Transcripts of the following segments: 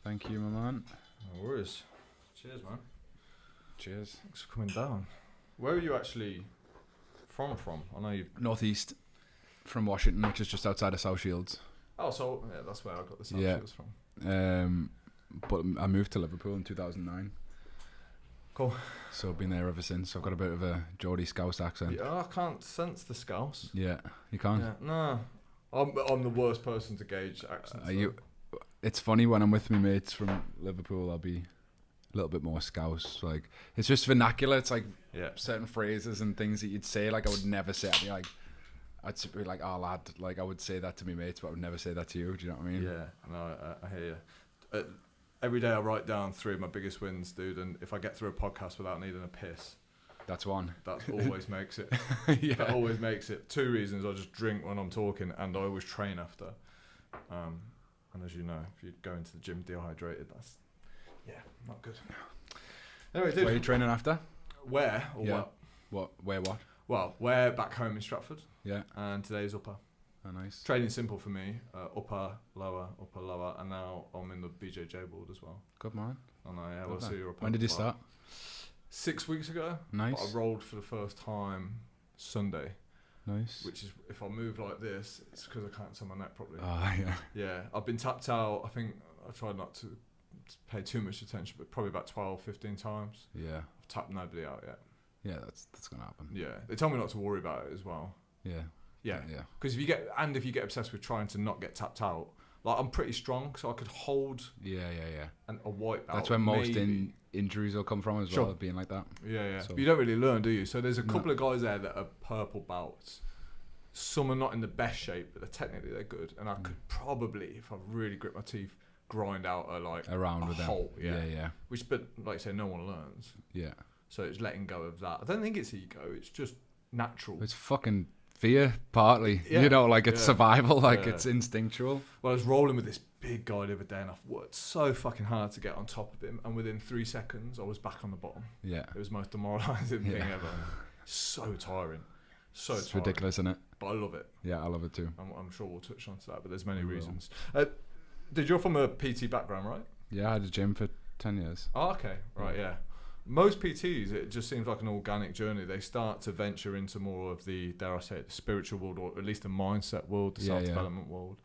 Thank you, my man. No worries. Cheers, man. Cheers. Thanks for coming down. Where are you actually from? I know you've... Northeast from Washington, which is just outside of South Shields. Oh, so yeah, that's where I got the South Shields from. But I moved to Liverpool in 2009. Cool. So I've been there ever since. I've got a bit of a Geordie Scouse accent. Yeah, I can't sense the Scouse. Yeah, you can't? Yeah, no. I'm the worst person to gauge accents. It's funny when I'm with my mates from Liverpool, I'll be a little bit more Scouse. Like, it's just vernacular. It's like certain phrases and things that you'd say, like I would never say. I'd be like, oh lad, like I would say that to my mates, but I would never say that to you. Do you know what I mean? Yeah, no, I hear you. Every day I write down 3 of my biggest wins, dude, and if I get through a podcast without needing a piss, that's one. That always makes it. Yeah. That always makes it. 2 reasons: I just drink when I'm talking, and I always train after. And as you know, if you go into the gym dehydrated, that's not good. Anyway, dude, where are you training after? Where or what? What? Where? What? Well, we're back home in Stratford. Yeah. And today's upper. Oh, nice. Training simple for me. Upper, lower, and now I'm in the BJJ board as well. Good man. And I will see you. When did you start? 6 weeks ago. Nice. But I rolled for the first time Sunday. Nice. Which is, if I move like this, it's because I can't turn my neck properly. Oh, yeah. Yeah. I've been tapped out. I think I tried not to pay too much attention, but probably about 12, 15 times. Yeah. I've tapped nobody out yet. Yeah, that's going to happen. Yeah. They tell me not to worry about it as well. Yeah. Yeah. Yeah. Because if you get obsessed with trying to not get tapped out, like I'm pretty strong, so I could hold Yeah. a wipe out. That's where most injuries will come from as well, being like that. Yeah. So. But you don't really learn, do you? So there's a couple of guys there that are purple belts. Some are not in the best shape, but technically they're good. And I could probably, if I really grit my teeth, grind out a hole. Yeah. Which, but like you say, no one learns. Yeah. So it's letting go of that. I don't think it's ego. It's just natural. It's fucking fear, partly. Yeah. You know, like it's survival, like it's instinctual. Well, I was rolling with this big guy the other day, and I've worked so fucking hard to get on top of him. And within 3 seconds, I was back on the bottom. Yeah. It was the most demoralising thing ever. So tiring. It's ridiculous, isn't it? But I love it. Yeah, I love it too. I'm sure we'll touch on to that, but there's many reasons. You're from a PT background, right? Yeah, I had a gym for 10 years. Oh, okay. Right, yeah. Most PTs, it just seems like an organic journey. They start to venture into more of the, dare I say it, the spiritual world, or at least the mindset world, the self-development world.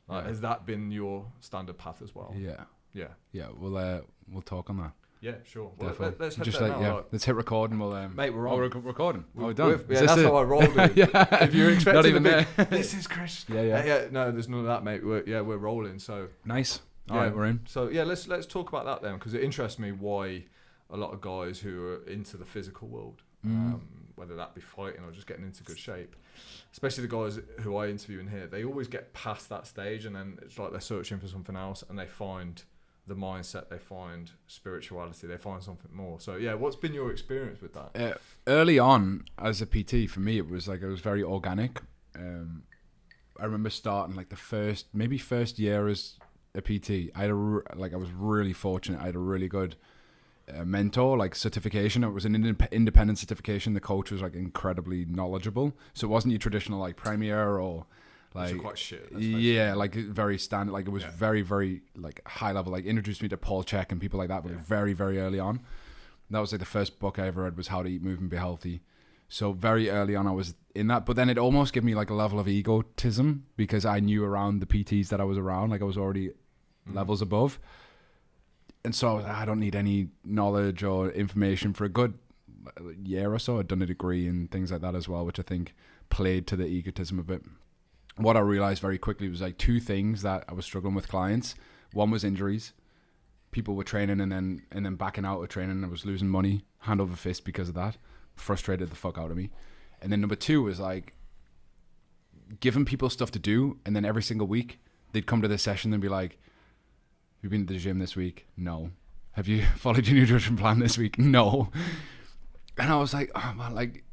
Has that been your standard path as well? Yeah. Yeah. Yeah, we'll talk on that. Yeah, sure. Well, let's head just there like, now. Let's hit record and we'll... Mate, we're on. Oh, we're recording. We're done. Yeah, that's how I rolled it. If you're expecting Not even there. This is Chris. Yeah. No, there's none of that, mate. We're rolling, so... Nice. All right, we're in. So, yeah, let's talk about that then, because it interests me why a lot of guys who are into the physical world, whether that be fighting or just getting into good shape, especially the guys who I interview in here, they always get past that stage and then it's like they're searching for something else and they find the mindset, they find spirituality, they find something more. So yeah, what's been your experience with that? Early on as a PT, for me, it was very organic. I remember starting like the first year as a PT. I was really fortunate. I had a really good mentor, like certification. It was an independent certification. The coach was like incredibly knowledgeable. So it wasn't your traditional like premier or like quite shit. Like very standard. Like it was very, very like high level. Like introduced me to Paul Chek and people like that. But very, very early on. That was like the first book I ever read was How to Eat, Move, and Be Healthy. So very early on I was in that. But then it almost gave me like a level of egotism because I knew around the PTs that I was around. Like I was already levels above. And so I don't need any knowledge or information for a good year or so. I'd done a degree and things like that as well, which I think played to the egotism of it. What I realized very quickly was like 2 things that I was struggling with clients. One was injuries. People were training and then backing out of training. I was losing money hand over fist because of that. Frustrated the fuck out of me. And then number 2 was like giving people stuff to do. And then every single week they'd come to the session and be like, have you been to the gym this week? No. Have you followed your nutrition plan this week? No. And I was like, oh man, like,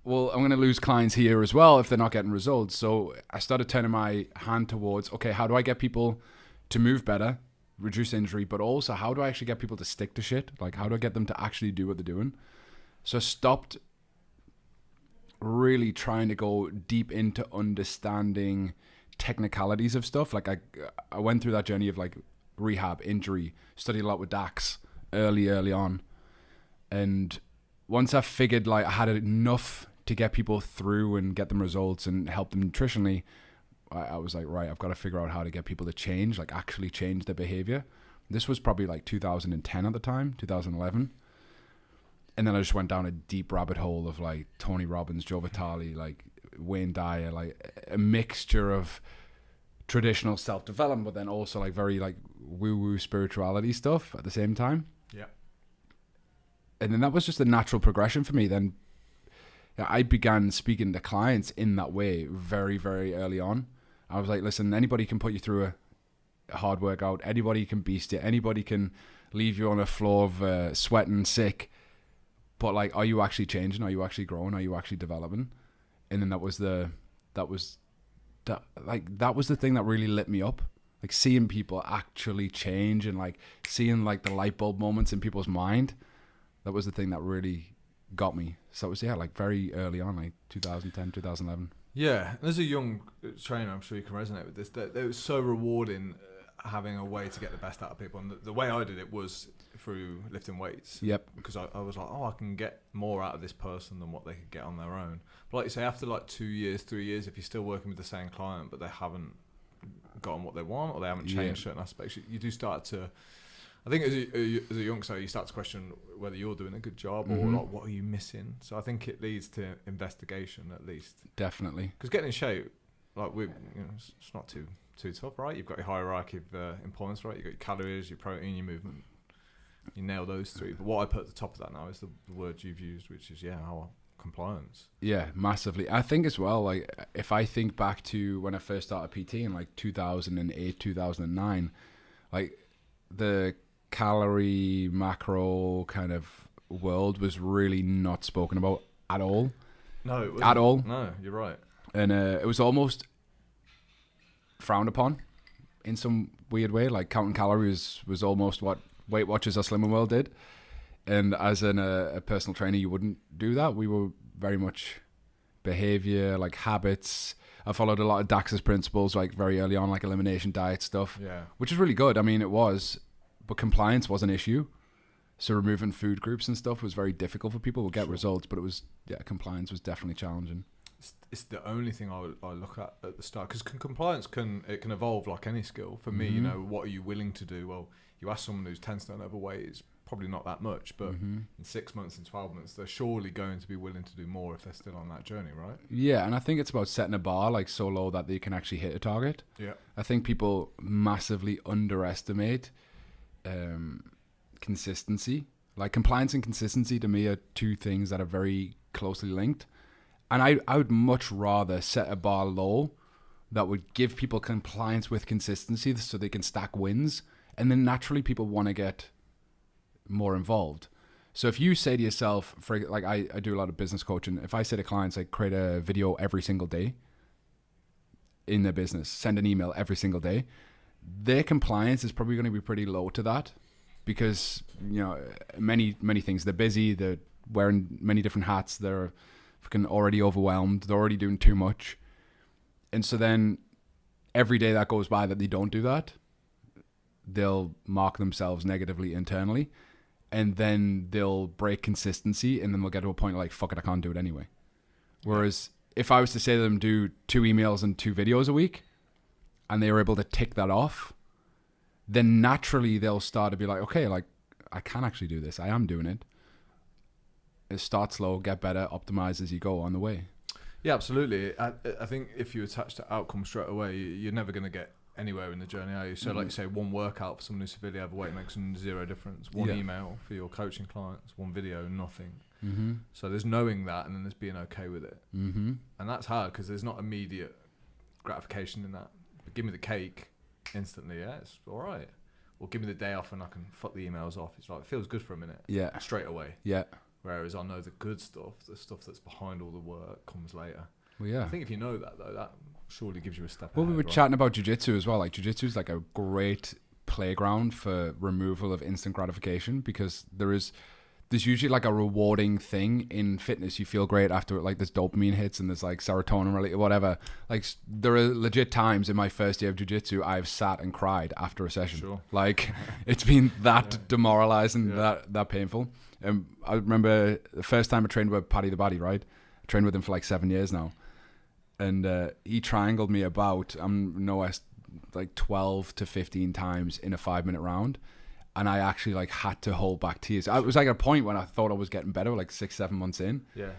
well, I'm going to lose clients here as well if they're not getting results. So I started turning my hand towards, okay, how do I get people to move better, reduce injury, but also how do I actually get people to stick to shit? Like, how do I get them to actually do what they're doing? So I stopped really trying to go deep into understanding technicalities of stuff. Like I went through that journey of like rehab, injury, studied a lot with Dax early on. And once I figured like I had enough to get people through and get them results and help them nutritionally, I was like, right, I've got to figure out how to get people to change, like actually change their behavior. This was probably like 2010 at the time, 2011. And then I just went down a deep rabbit hole of like Tony Robbins, Joe Vitale, like Wayne Dyer, like a mixture of traditional self-development, but then also like very like woo-woo spirituality stuff at the same time. Yeah. And then that was just a natural progression for me. Then I began speaking to clients in that way very, very early on. I was like, listen, anybody can put you through a hard workout. Anybody can beast you. Anybody can leave you on a floor of sweating sick. But like, are you actually changing? Are you actually growing? Are you actually developing? And then that was the thing that really lit me up. Like seeing people actually change and like seeing like the light bulb moments in people's mind. That was the thing that really got me. So it was, like very early on, like 2010, 2011. Yeah, and as a young trainer, I'm sure you can resonate with this. That it was so rewarding having a way to get the best out of people. And the way I did it was through lifting weights. Yep. Because I was like, I can get more out of this person than what they could get on their own. But like you say, after like 2 years, 3 years, if you're still working with the same client, but they haven't gotten what they want or they haven't changed certain aspects, you do start to... I think as a youngster, you start to question whether you're doing a good job or like what are you missing. So I think it leads to investigation at least. Definitely. Because getting in shape, like it's not too tough, right? You've got your hierarchy of importance, right? You've got your calories, your protein, your movement. You nail those three. But what I put at the top of that now is the word you've used, which is our compliance. Yeah, massively. I think as well, like if I think back to when I first started PT in like 2008, 2009, like the calorie macro kind of world was really not spoken about at all. No, it wasn't. At all. No, you're right. And it was almost frowned upon in some weird way. Like counting calories was almost what Weight Watchers or Slimming World did. And as a personal trainer, you wouldn't do that. We were very much behavior, like habits. I followed a lot of Dax's principles, like very early on, like elimination diet stuff, which is really good. I mean, it was. But compliance was an issue. So removing food groups and stuff was very difficult for people. We'll get results, but it was, compliance was definitely challenging. It's the only thing I look at the start. Because compliance can evolve like any skill. For me, what are you willing to do? Well, you ask someone who's 10 stone overweight, it's probably not that much. But in 6 months and 12 months, they're surely going to be willing to do more if they're still on that journey, right? Yeah, and I think it's about setting a bar like so low that they can actually hit a target. Yeah. I think people massively underestimate consistency. Like compliance and consistency to me are two things that are very closely linked, and I would much rather set a bar low that would give people compliance with consistency so they can stack wins, and then naturally people want to get more involved. So if you say to yourself, for like I do a lot of business coaching, if I say to clients like create a video every single day in their business, send an email every single day, their compliance is probably going to be pretty low to that because, many things. They're busy, they're wearing many different hats, they're fucking already overwhelmed, they're already doing too much. And so then every day that goes by that they don't do that, they'll mark themselves negatively internally, and then they'll break consistency, and then they'll get to a point like, fuck it, I can't do it anyway. Whereas if I was to say to them, do 2 emails and 2 videos a week, and they were able to tick that off, then naturally they'll start to be like, okay, like I can actually do this. I am doing it. Start slow, get better, optimize as you go on the way. Yeah, absolutely. I think if you attach to outcome straight away, you're never going to get anywhere in the journey, are you? So like you say, one workout for someone who's severely overweight makes zero difference. One email for your coaching clients, one video, nothing. So there's knowing that, and then there's being okay with it. And that's hard because there's not immediate gratification in that. But give me the cake instantly, it's all right. Or give me the day off and I can fuck the emails off. It's like, it feels good for a minute. Yeah. Straight away. Yeah. Whereas I know the good stuff, the stuff that's behind all the work, comes later. Well, yeah. I think if you know that, though, that surely gives you a step Well, ahead, we were chatting about Jujutsu as well. Like, Jujutsu is like a great playground for removal of instant gratification because there is there's usually like a rewarding thing in fitness. You feel great after it, like there's dopamine hits and there's like serotonin related, whatever. Like there are legit times in my first year of jiu-jitsu I've sat and cried after a session. Sure. Like it's been that demoralizing, that painful. I remember the first time I trained with Paddy the Baddy, right? I trained with him for like 7 years now. And he triangled me about, like 12 to 15 times in a 5-minute round. And I actually like had to hold back tears. I was like at a point when I thought I was getting better, like 6-7 months in. Yeah.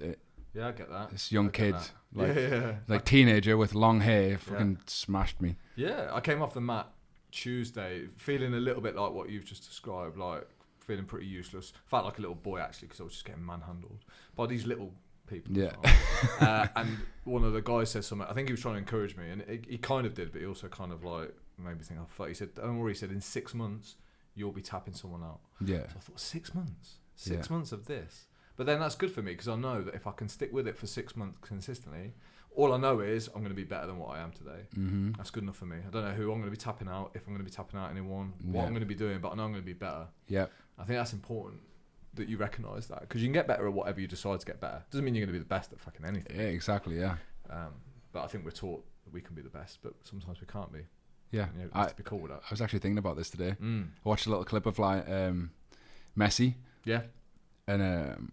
I get that. This young kid, like teenager with long hair, fucking smashed me. Yeah, I came off the mat Tuesday feeling a little bit like what you've just described, like feeling pretty useless. Felt like a little boy actually because I was just getting manhandled by these little people. Yeah. And one of the guys said something. I think he was trying to encourage me, and he kind of did, but he also kind of like made me think. He said, "Don't worry." He said, "In 6 months, you'll be tapping someone out." Yeah. So I thought, 6 months, 6 months of this. But then that's good for me because I know that if I can stick with it for 6 months consistently, all I know is I'm going to be better than what I am today. Mm-hmm. That's good enough for me. I don't know who I'm going to be tapping out, if I'm going to be tapping out anyone, what I'm going to be doing, but I know I'm going to be better. Yeah. I think that's important that you recognise that because you can get better at whatever you decide to get better. Doesn't mean you're going to be the best at fucking anything. Yeah, exactly. Yeah. But I think we're taught that we can be the best, but sometimes we can't be. Yeah. You know, have to be cool with that. I was actually thinking about this today. I watched a little clip of like Messi. Yeah. And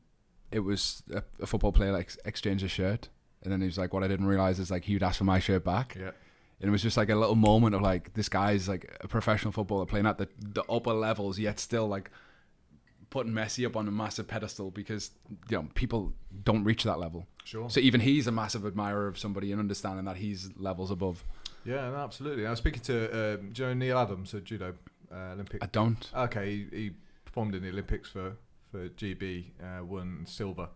it was a football player like exchanged a shirt, and then he was like, what I didn't realize is like he'd ask for my shirt back. Yeah. And it was just like a little moment of like, this guy's like a professional footballer playing at the upper levels, yet still like putting Messi up on a massive pedestal because, you know, people don't reach that level. Sure. So even he's a massive admirer of somebody and understanding that he's levels above. Yeah, no, absolutely. I was speaking to do you know Neil Adams, a judo Olympic. I don't. Okay, he performed in the Olympics for GB, won silver.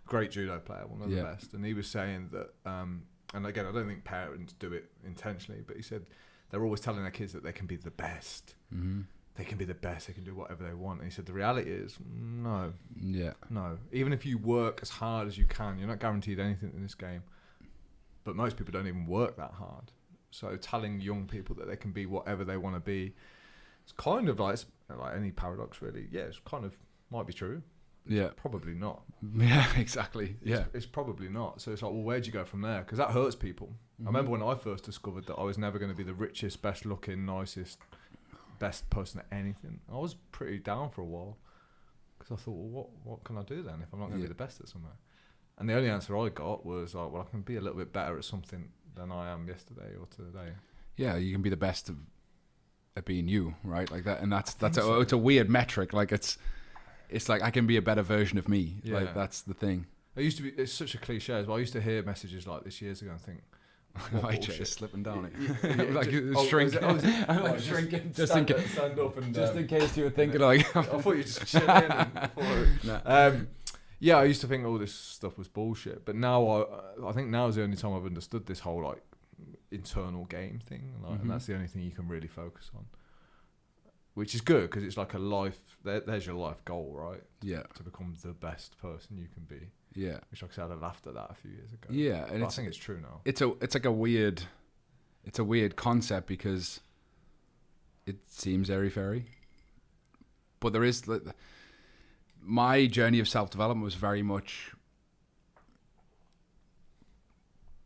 Great judo player, one of the best. And he was saying that, and again, I don't think parents do it intentionally, but he said they're always telling their kids that they can be the best. Mm-hmm. They can be the best. They can do whatever they want. And he said the reality is no. Yeah. No. Even if you work as hard as you can, you're not guaranteed anything in this game. But most people don't even work that hard. So telling young people that they can be whatever they want to be, it's kind of like any paradox, really. Yeah, it's kind of might be true. Yeah. Probably not. Yeah, exactly. Yeah. It's probably not. So it's like, well, where'd you go from there? Because that hurts people. Mm-hmm. I remember when I first discovered that I was never going to be the richest, best looking, nicest, best person at anything. I was pretty down for a while. Because I thought, well, what can I do then if I'm not going to be the best at somewhere? And the only answer I got was like, well, I can be a little bit better at something than I am yesterday or today. Yeah, you can be the best at being you, right? Like that, and it's a weird metric. Like it's like I can be a better version of me. Yeah. Like that's the thing. It's such a cliche as well. I used to hear messages like this years ago and think, I just slipping down it. Shrinking. Just in case. Stand up and just in case you were thinking like. I thought you were just chilling. Yeah, I used to think all this stuff was bullshit, but now I think now is the only time I've understood this whole like internal game thing, like, and that's the only thing you can really focus on, which is good because it's like a life. There's your life goal, right? Yeah. To become the best person you can be. Yeah. Which, like I said, I laughed at that a few years ago. Yeah, and I think it's true now. It's like a weird concept because it seems airy-fairy, but there is. My journey of self-development was very much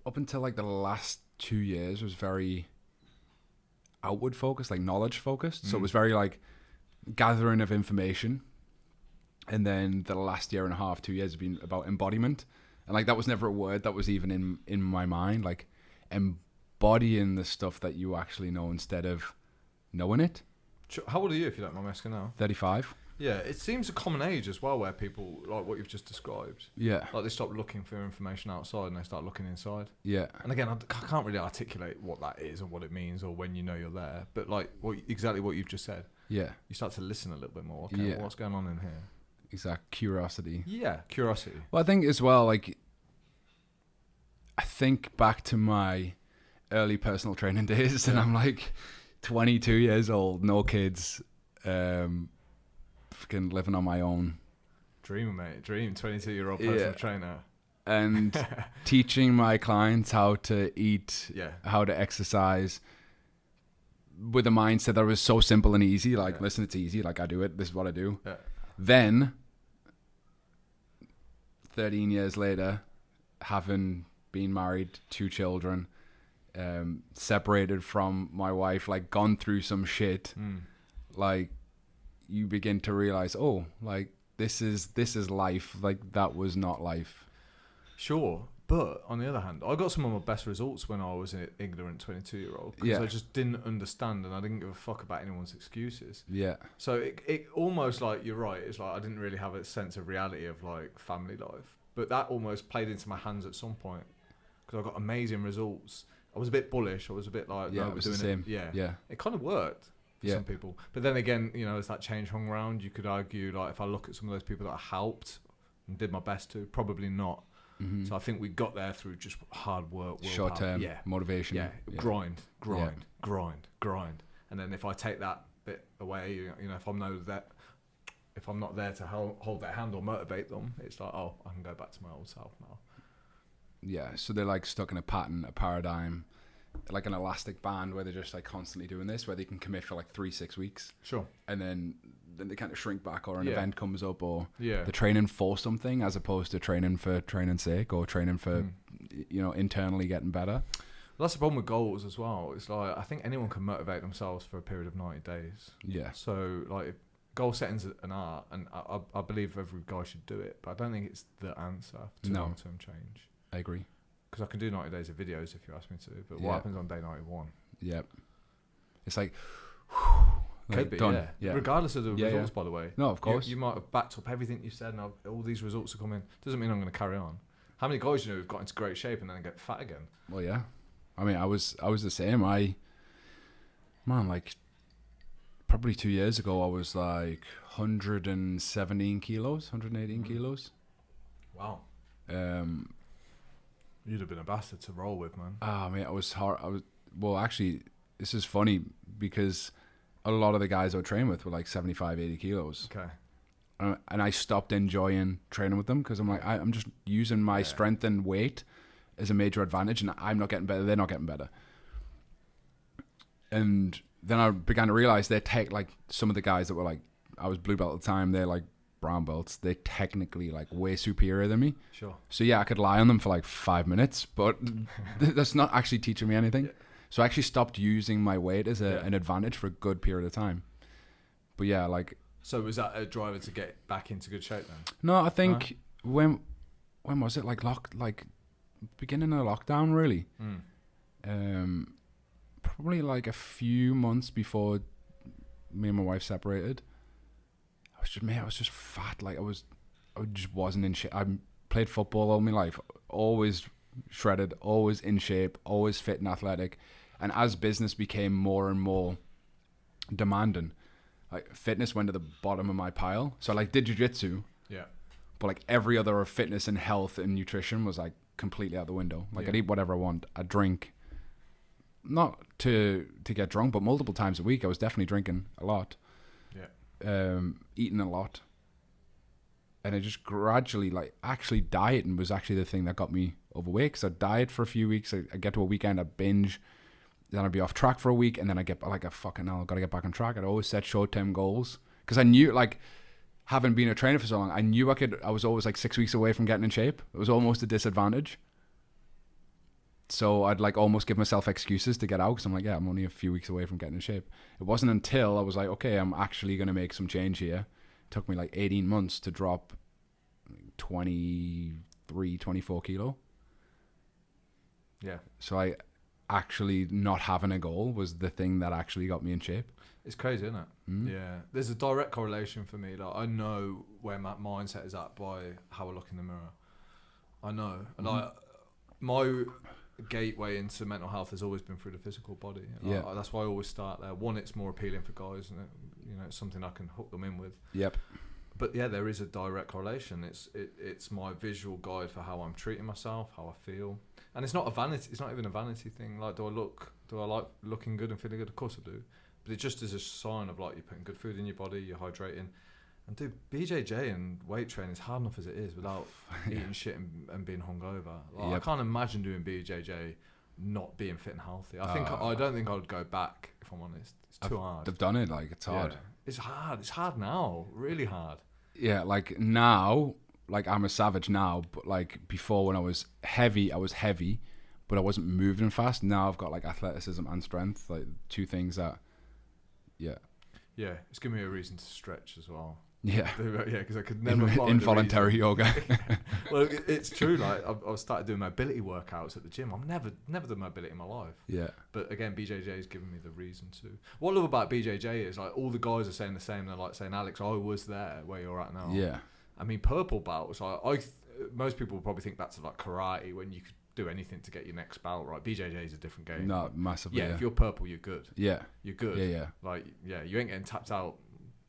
up until like the last 2 years was very outward focused, like knowledge focused. So it was very like gathering of information. And then the last year and a half, 2 years have been about embodiment. And like that was never a word that was even in my mind, like embodying the stuff that you actually know instead of knowing it. How old are you, if you don't mind me asking now? 35. Yeah, it seems a common age as well where people, like what you've just described. Yeah. Like they stop looking for information outside and they start looking inside. Yeah. And again, I can't really articulate what that is and what it means or when you know you're there. But like exactly what you've just said. Yeah. You start to listen a little bit more. Okay, what's going on in here? Exact curiosity. Yeah, curiosity. Well, I think as well, like, I think back to my early personal training days and I'm like 22 years old, no kids, fucking living on my own. Dream, mate. Dream. 22-year-old personal trainer. And teaching my clients how to eat, how to exercise with a mindset that was so simple and easy. Like, listen, it's easy. Like, I do it. This is what I do. Yeah. Then 13 years later, having been married, 2 children, separated from my wife, like gone through some shit, like you begin to realize, oh, like this is life. Like that was not life. Sure. But on the other hand, I got some of my best results when I was an ignorant 22-year-old because I just didn't understand and I didn't give a fuck about anyone's excuses. Yeah. So it almost like, you're right, it's like I didn't really have a sense of reality of like family life. But that almost played into my hands at some point because I got amazing results. I was a bit bullish. I was a bit like, no, it was the same. Yeah. It kind of worked for some people. But then again, you know, as that change hung around, you could argue, like, if I look at some of those people that I helped and did my best to, probably not. So I think we got there through just hard work, short-term motivation. Grind. And then if I take that bit away, you know, if I'm not there to hold their hand or motivate them, it's like, oh, I can go back to my old self now. Yeah, so they're like stuck in a pattern, a paradigm, like an elastic band where they're just like constantly doing this, where they can commit for like 3-6 weeks. Sure. And then they kind of shrink back, or an event comes up, or they're training for something as opposed to training for training's sake, or training for, you know, internally getting better. Well, that's the problem with goals as well. It's like, I think anyone can motivate themselves for a period of 90 days. Yeah. So like goal setting's an art, and I believe every guy should do it, but I don't think it's the answer to long-term change. I agree. Because I can do 90 days of videos if you ask me to, but what happens on day 91? Yep. It's like, could be, done. Yeah. Regardless of the results, by the way. No, of course. You might have backed up everything you said, and all these results are coming. Doesn't mean I'm going to carry on. How many guys you know who've got into great shape and then get fat again? Well, yeah. I mean, I was the same. Like, probably 2 years ago, I was like 117 kilos, 118 kilos. Wow. You'd have been a bastard to roll with, man. I mean, well, actually, this is funny because a lot of the guys I would train with were like 75, 80 kilos. Okay. And I stopped enjoying training with them because I'm like, I'm just using my strength and weight as a major advantage, and I'm not getting better. They're not getting better. And then I began to realize like some of the guys that were like, I was blue belt at the time, they're like brown belts. They're technically like way superior than me. Sure. So yeah, I could lie on them for like 5 minutes, but that's not actually teaching me anything. Yeah. So I actually stopped using my weight as an advantage for a good period of time. But yeah, like... So was that a driver to get back into good shape then? No, I think when was it? Like beginning of lockdown, really. Probably like a few months before me and my wife separated. I was just fat. Like I just wasn't in shape. I played football all my life, always shredded, always in shape, always fit and athletic. And as business became more and more demanding, like fitness went to the bottom of my pile. So I like did Jujutsu. Yeah. But like every other fitness and health and nutrition was like completely out the window. Like I'd eat whatever I want. I'd drink, not to get drunk, but multiple times a week. I was definitely drinking a lot. Yeah. Eating a lot. And I just gradually, like, actually dieting was actually the thing that got me overweight. Because I'd diet for a few weeks. I'd get to a weekend, I'd binge. Then I'd be off track for a week. And then I'd get like, fucking hell, I've got to get back on track. I'd always set short-term goals. Because I knew, like, having been a trainer for so long, I knew I was always like 6 weeks away from getting in shape. It was almost a disadvantage. So I'd like almost give myself excuses to get out. Because I'm like, yeah, I'm only a few weeks away from getting in shape. It wasn't until I was like, okay, I'm actually going to make some change here. It took me like 18 months to drop 23, 24 kilo. Yeah. So I actually not having a goal was the thing that actually got me in shape. It's crazy, isn't it? Mm. Yeah. There's a direct correlation for me. Like I know where my mindset is at by how I look in the mirror. I know. And my gateway into mental health has always been through the physical body. Yeah. That's why I always start there. One, it's more appealing for guys, and it's something I can hook them in with. Yep. But yeah, there is a direct correlation. It's my visual guide for how I'm treating myself, how I feel, and it's not a vanity. It's not even a vanity thing. Like, do I like looking good and feeling good? Of course I do. But it just is a sign of like you're putting good food in your body, you're hydrating. And dude, BJJ and weight training is hard enough as it is without eating shit and being hungover. Like, I can't imagine doing BJJ not being fit and healthy. I don't think I would go back, if I'm honest. It's too hard. I've done it, like it's hard. Yeah. It's hard. It's hard now. Really hard. Yeah, like now like I'm a savage now, but like before when I was heavy, but I wasn't moving fast. Now I've got like athleticism and strength, like two things that, yeah. Yeah, it's given me a reason to stretch as well. Yeah. Yeah, because I could never find involuntary yoga. Well, it's true. Like I've started doing mobility workouts at the gym. I've never done mobility in my life. Yeah. But again, BJJ has given me the reason to. What I love about BJJ is like all the guys are saying the same. They're like saying, Alex, I was there where you're at now. Yeah. I mean, purple belts. Most people would probably think back to like karate when you could do anything to get your next belt, right? BJJ is a different game. No, massively. Yeah, if you're purple, you're good. Yeah. You're good. Yeah. Like, yeah, you ain't getting tapped out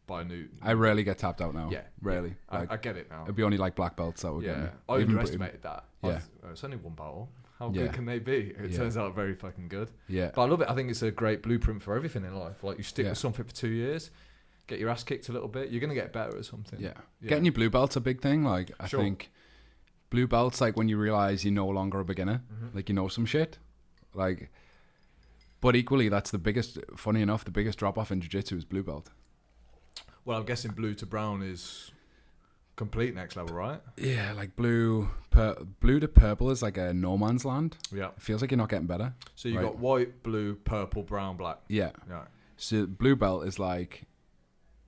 by a new. I rarely get tapped out now. Yeah. Rarely. Yeah. Like, I get it now. It'd be only like black belts that would get me. I underestimated that. Yeah. It's only one battle. How good can they be? It turns out very fucking good. Yeah. But I love it. I think it's a great blueprint for everything in life. Like you stick with something for 2 years, get your ass kicked a little bit, you're going to get better at something. Yeah. Getting your blue belt's a big thing. Like I think blue belt's like when you realize you're no longer a beginner, like you know some shit. Like, but equally that's funny enough, the biggest drop off in jiu-jitsu is blue belt. Well, I'm guessing blue to brown is complete next level, right? Yeah, like blue to purple is like a no man's land. Yeah. It feels like you're not getting better. So you got white, blue, purple, brown, black. Yeah. Yeah. So blue belt is like,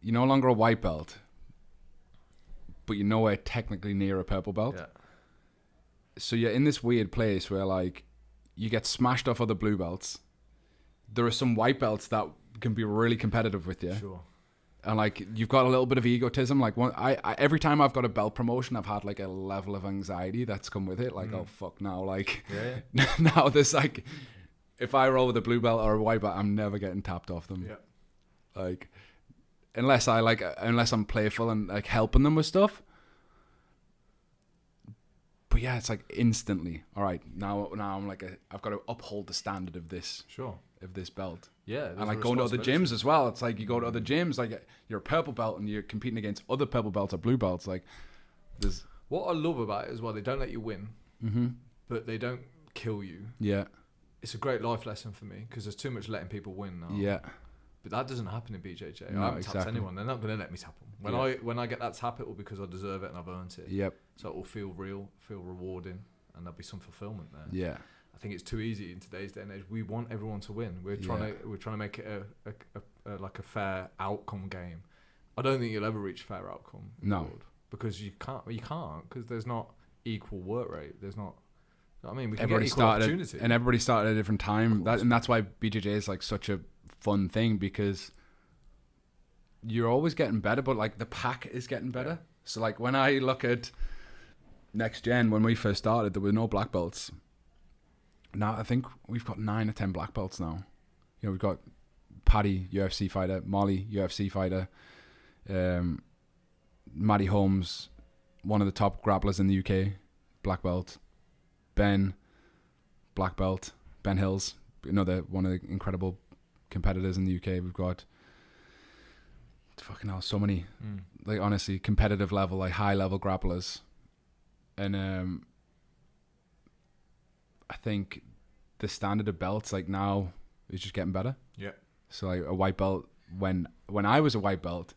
you're no longer a white belt, but you're nowhere technically near a purple belt. Yeah. So you're in this weird place where like you get smashed off other blue belts. There are some white belts that can be really competitive with you. Sure. And like you've got a little bit of egotism. Like I every time I've got a belt promotion, I've had like a level of anxiety that's come with it. Like oh fuck now, like now this like if I roll with a blue belt or a white belt, I'm never getting tapped off them. Yeah. Like unless I'm playful and like helping them with stuff. But yeah, it's like instantly. All right, now I'm like I've got to uphold the standard of this. Sure. Of this belt. Yeah. And like going to other gyms as well. It's like you go to other gyms, like you're a purple belt and you're competing against other purple belts or blue belts. Like there's what I love about it as well, they don't let you win, but they don't kill you. Yeah. It's a great life lesson for me because there's too much letting people win now. Yeah. But that doesn't happen in BJJ. No, I haven't tapped anyone. They're not going to let me tap them. When I get that tap, it will because I deserve it and I've earned it. Yep. So it will feel real, feel rewarding, and there'll be some fulfillment there. Yeah. I think it's too easy in today's day and age. We want everyone to win. We're trying to make it a fair outcome game. I don't think you'll ever reach fair outcome. Because you can't because there's not equal work rate. There's not. I mean, we can get equal opportunity. And everybody started at a different time. That's why BJJ is like such a fun thing because you're always getting better, but like the pack is getting better. Yeah. So like when I look at next gen, when we first started, there were no black belts. Now I think we've got 9 or 10 black belts now. You know, we've got Paddy, UFC fighter, Molly, UFC fighter, Maddie Holmes, one of the top grapplers in the UK, black belt. Ben, black belt. Ben Hills, another one of the incredible competitors in the UK. We've got fucking hell, so many, like honestly, competitive level, like high level grapplers, and I think the standard of belts like now is just getting better. Yeah. So like a white belt when I was a white belt,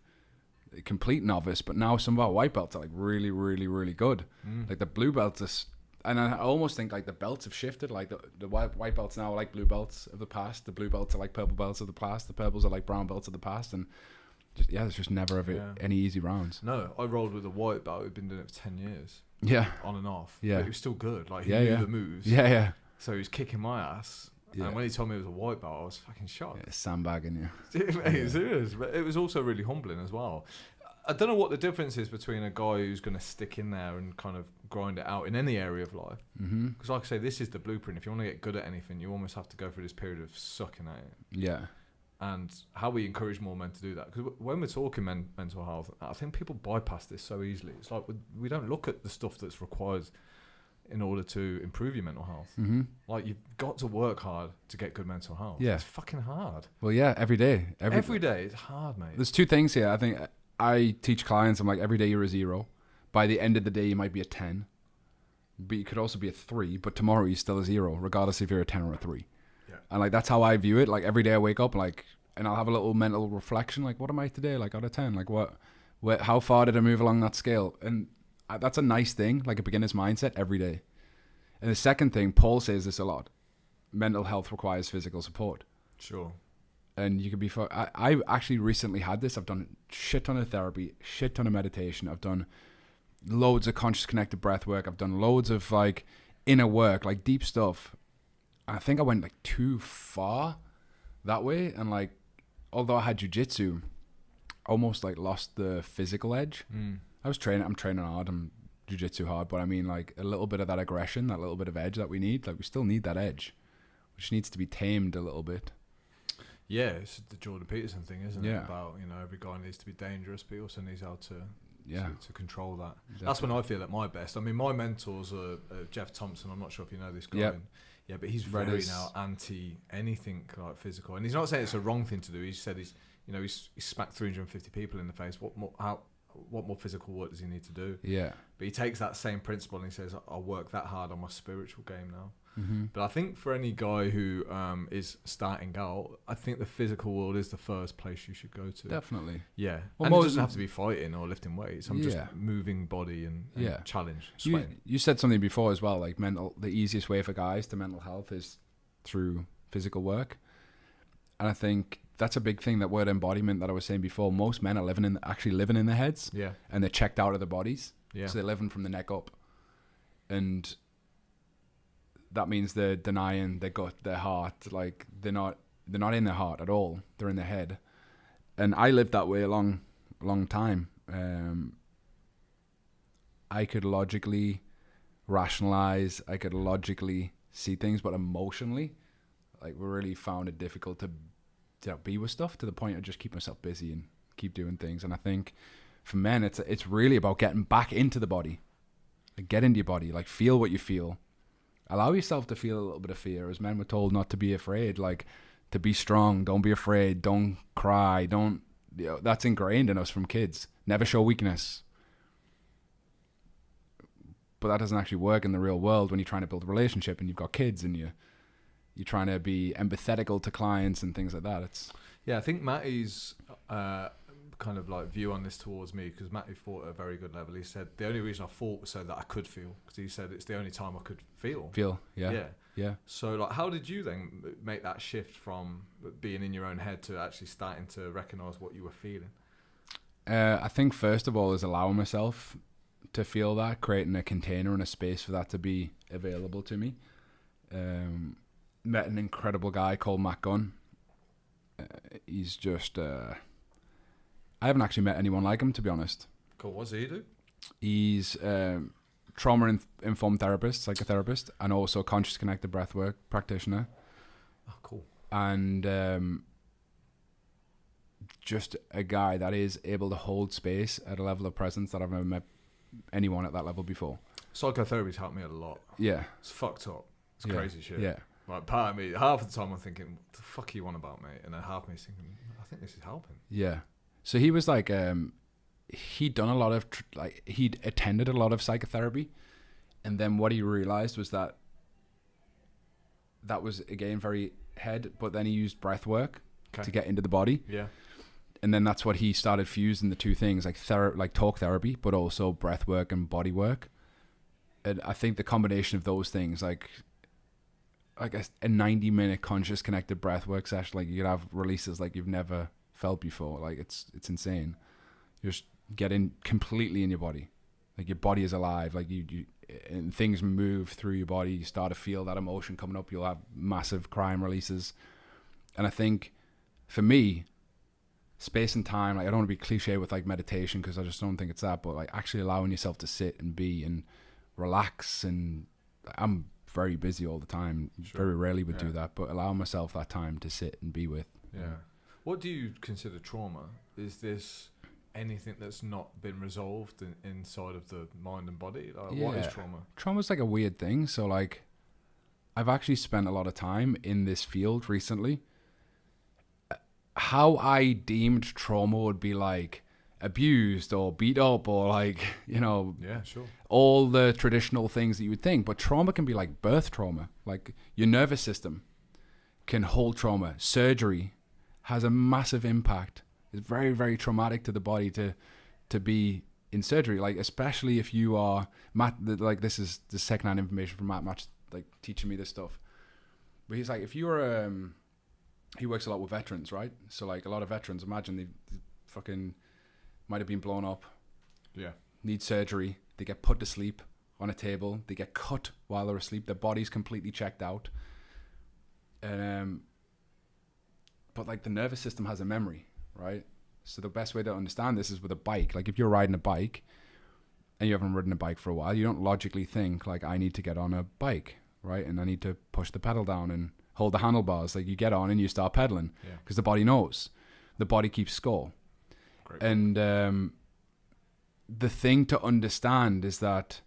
a complete novice, but now some of our white belts are like really, really, really good. Like the blue belts are. And I almost think like the belts have shifted. Like the white belts now are like blue belts of the past. The blue belts are like purple belts of the past. The purples are like brown belts of the past. And there's just never any easy rounds. No, I rolled with a white belt. We've been doing it for 10 years. Yeah. On and off. Yeah. But he was still good. Like he knew the moves. Yeah, yeah. So he was kicking my ass. Yeah. And when he told me it was a white belt, I was fucking shocked. Yeah, sandbagging you. Serious. But it was also really humbling as well. I don't know what the difference is between a guy who's going to stick in there and kind of grind it out in any area of life. Because like I say, this is the blueprint. If you want to get good at anything, you almost have to go through this period of sucking at it. Yeah. And how we encourage more men to do that. Because when we're talking mental health, I think people bypass this so easily. It's like we don't look at the stuff that's required in order to improve your mental health. Like you've got to work hard to get good mental health. Yeah. It's fucking hard. Well, yeah, every day. Every day. It's hard, mate. There's 2 things here. I think I teach clients, I'm like, every day you're a 0. By the end of the day, you might be a 10. But you could also be a 3. But tomorrow, you're still a 0, regardless if you're a 10 or a 3. Yeah. And like, that's how I view it. Like, every day I wake up, like, and I'll have a little mental reflection. Like, what am I today? Like, out of 10? Like, how far did I move along that scale? And that's a nice thing, like a beginner's mindset every day. And the second thing, Paul says this a lot, mental health requires physical support. Sure. And you could be, I actually recently had this. I've done shit ton of therapy, shit ton of meditation. I've done loads of conscious connected breath work. I've done loads of like inner work, like deep stuff. I think I went like too far that way. And like, although I had jujitsu, almost like lost the physical edge. I'm training hard. I'm jujitsu hard, but I mean like a little bit of that aggression, that little bit of edge that we need. Like we still need that edge, which needs to be tamed a little bit. Yeah, it's the Jordan Peterson thing, isn't it? Yeah. About, you know, every guy needs to be dangerous, but he also needs how to control that. Exactly. That's when I feel at my best. I mean, my mentors are Jeff Thompson. I'm not sure if you know this guy. Yep. Yeah, but he's very now anti anything like physical, and he's not saying it's a wrong thing to do. He said he's smacked 350 people in the face. What more physical work does he need to do? Yeah. But he takes that same principle and he says, I'll work that hard on my spiritual game now. Mm-hmm. But I think for any guy who is starting out, I think the physical world is the first place you should go to. Definitely. Yeah. Well, and it doesn't have to be fighting or lifting weights. I'm just Yeah. moving body and challenge, You sweating. said something before as well, like the easiest way for guys to mental health is through physical work. And I think that's a big thing, that word embodiment that I was saying before. Most men are actually living in their heads. Yeah. And they're checked out of their bodies. Yeah. So they're living from the neck up. And that means they're denying their gut, their heart. Like they're not in their heart at all. They're in their head. And I lived that way a long time. I could logically rationalize, I could logically see things, but emotionally, like we really found it difficult to be with stuff, to the point of just keep myself busy and keep doing things. And I think for men, it's really about getting back into the body. Like get into your body, like feel what you feel. Allow yourself to feel a little bit of fear. As men, we're told not to be afraid, like to be strong. Don't be afraid. Don't cry. That's ingrained in us from kids. Never show weakness. But that doesn't actually work in the real world when you're trying to build a relationship and you've got kids and you're trying to be empathetical to clients and things like that. I think Matty's kind of like view on this towards me, because Matty fought at a very good level. He said the only reason I fought was so that I could feel, because he said it's the only time I could feel. Yeah. So like, how did you then make that shift from being in your own head to actually starting to recognize what you were feeling? I think first of all is allowing myself to feel that, creating a container and a space for that to be available to me. Met an incredible guy called Matt Gunn. He's just I haven't actually met anyone like him, to be honest. Cool. What does he do? He's trauma-informed therapist, psychotherapist, and also conscious connected breathwork practitioner. Oh, cool. And just a guy that is able to hold space at a level of presence that I've never met anyone at that level before. Psychotherapy's helped me a lot. Yeah. It's fucked up. It's crazy shit. Yeah. Like part of me, half the time I'm thinking, what the fuck are you on about, mate? And then half of me is thinking, I think this is helping. Yeah. So he was like, he'd done a lot of, he'd attended a lot of psychotherapy. And then what he realized was that was, again, very head, but then he used breath work to get into the body. Yeah. And then that's what he started fusing the two things, like talk therapy, but also breath work and body work. And I think the combination of those things, like a 90-minute conscious connected breath work session, like you could have releases like you've never felt before. Like it's insane. You just get in completely in your body. Like your body is alive. Like you and things move through your body. You start to feel that emotion coming up. You'll have massive crying releases. And I think for me, space and time, like I don't want to be cliche with like meditation, because I just don't think it's that, but like actually allowing yourself to sit and be and relax. And I'm very busy all the time. Sure. Very rarely would do that, but allowing myself that time to sit and be with. Yeah. What do you consider trauma? Is this anything that's not been resolved inside of the mind and body? Like, what is trauma? Trauma's like a weird thing. So like, I've actually spent a lot of time in this field recently. How I deemed trauma would be like abused or beat up or like, all the traditional things that you would think. But trauma can be like birth trauma. Like your nervous system can hold trauma. Surgery has a massive impact. It's very, very traumatic to the body to be in surgery, like especially if you are Matt, like this is the second-hand information from Matt's like teaching me this stuff. But he's like, if you're he works a lot with veterans, right? So like a lot of veterans, imagine they fucking might have been blown up, need surgery, they get put to sleep on a table, they get cut while they're asleep, their body's completely checked out, and but like the nervous system has a memory, right? So the best way to understand this is with a bike. Like if you're riding a bike and you haven't ridden a bike for a while, you don't logically think like, I need to get on a bike, right? And I need to push the pedal down and hold the handlebars. Like you get on and you start pedaling because the body knows. The body keeps score. Great. And the thing to understand is that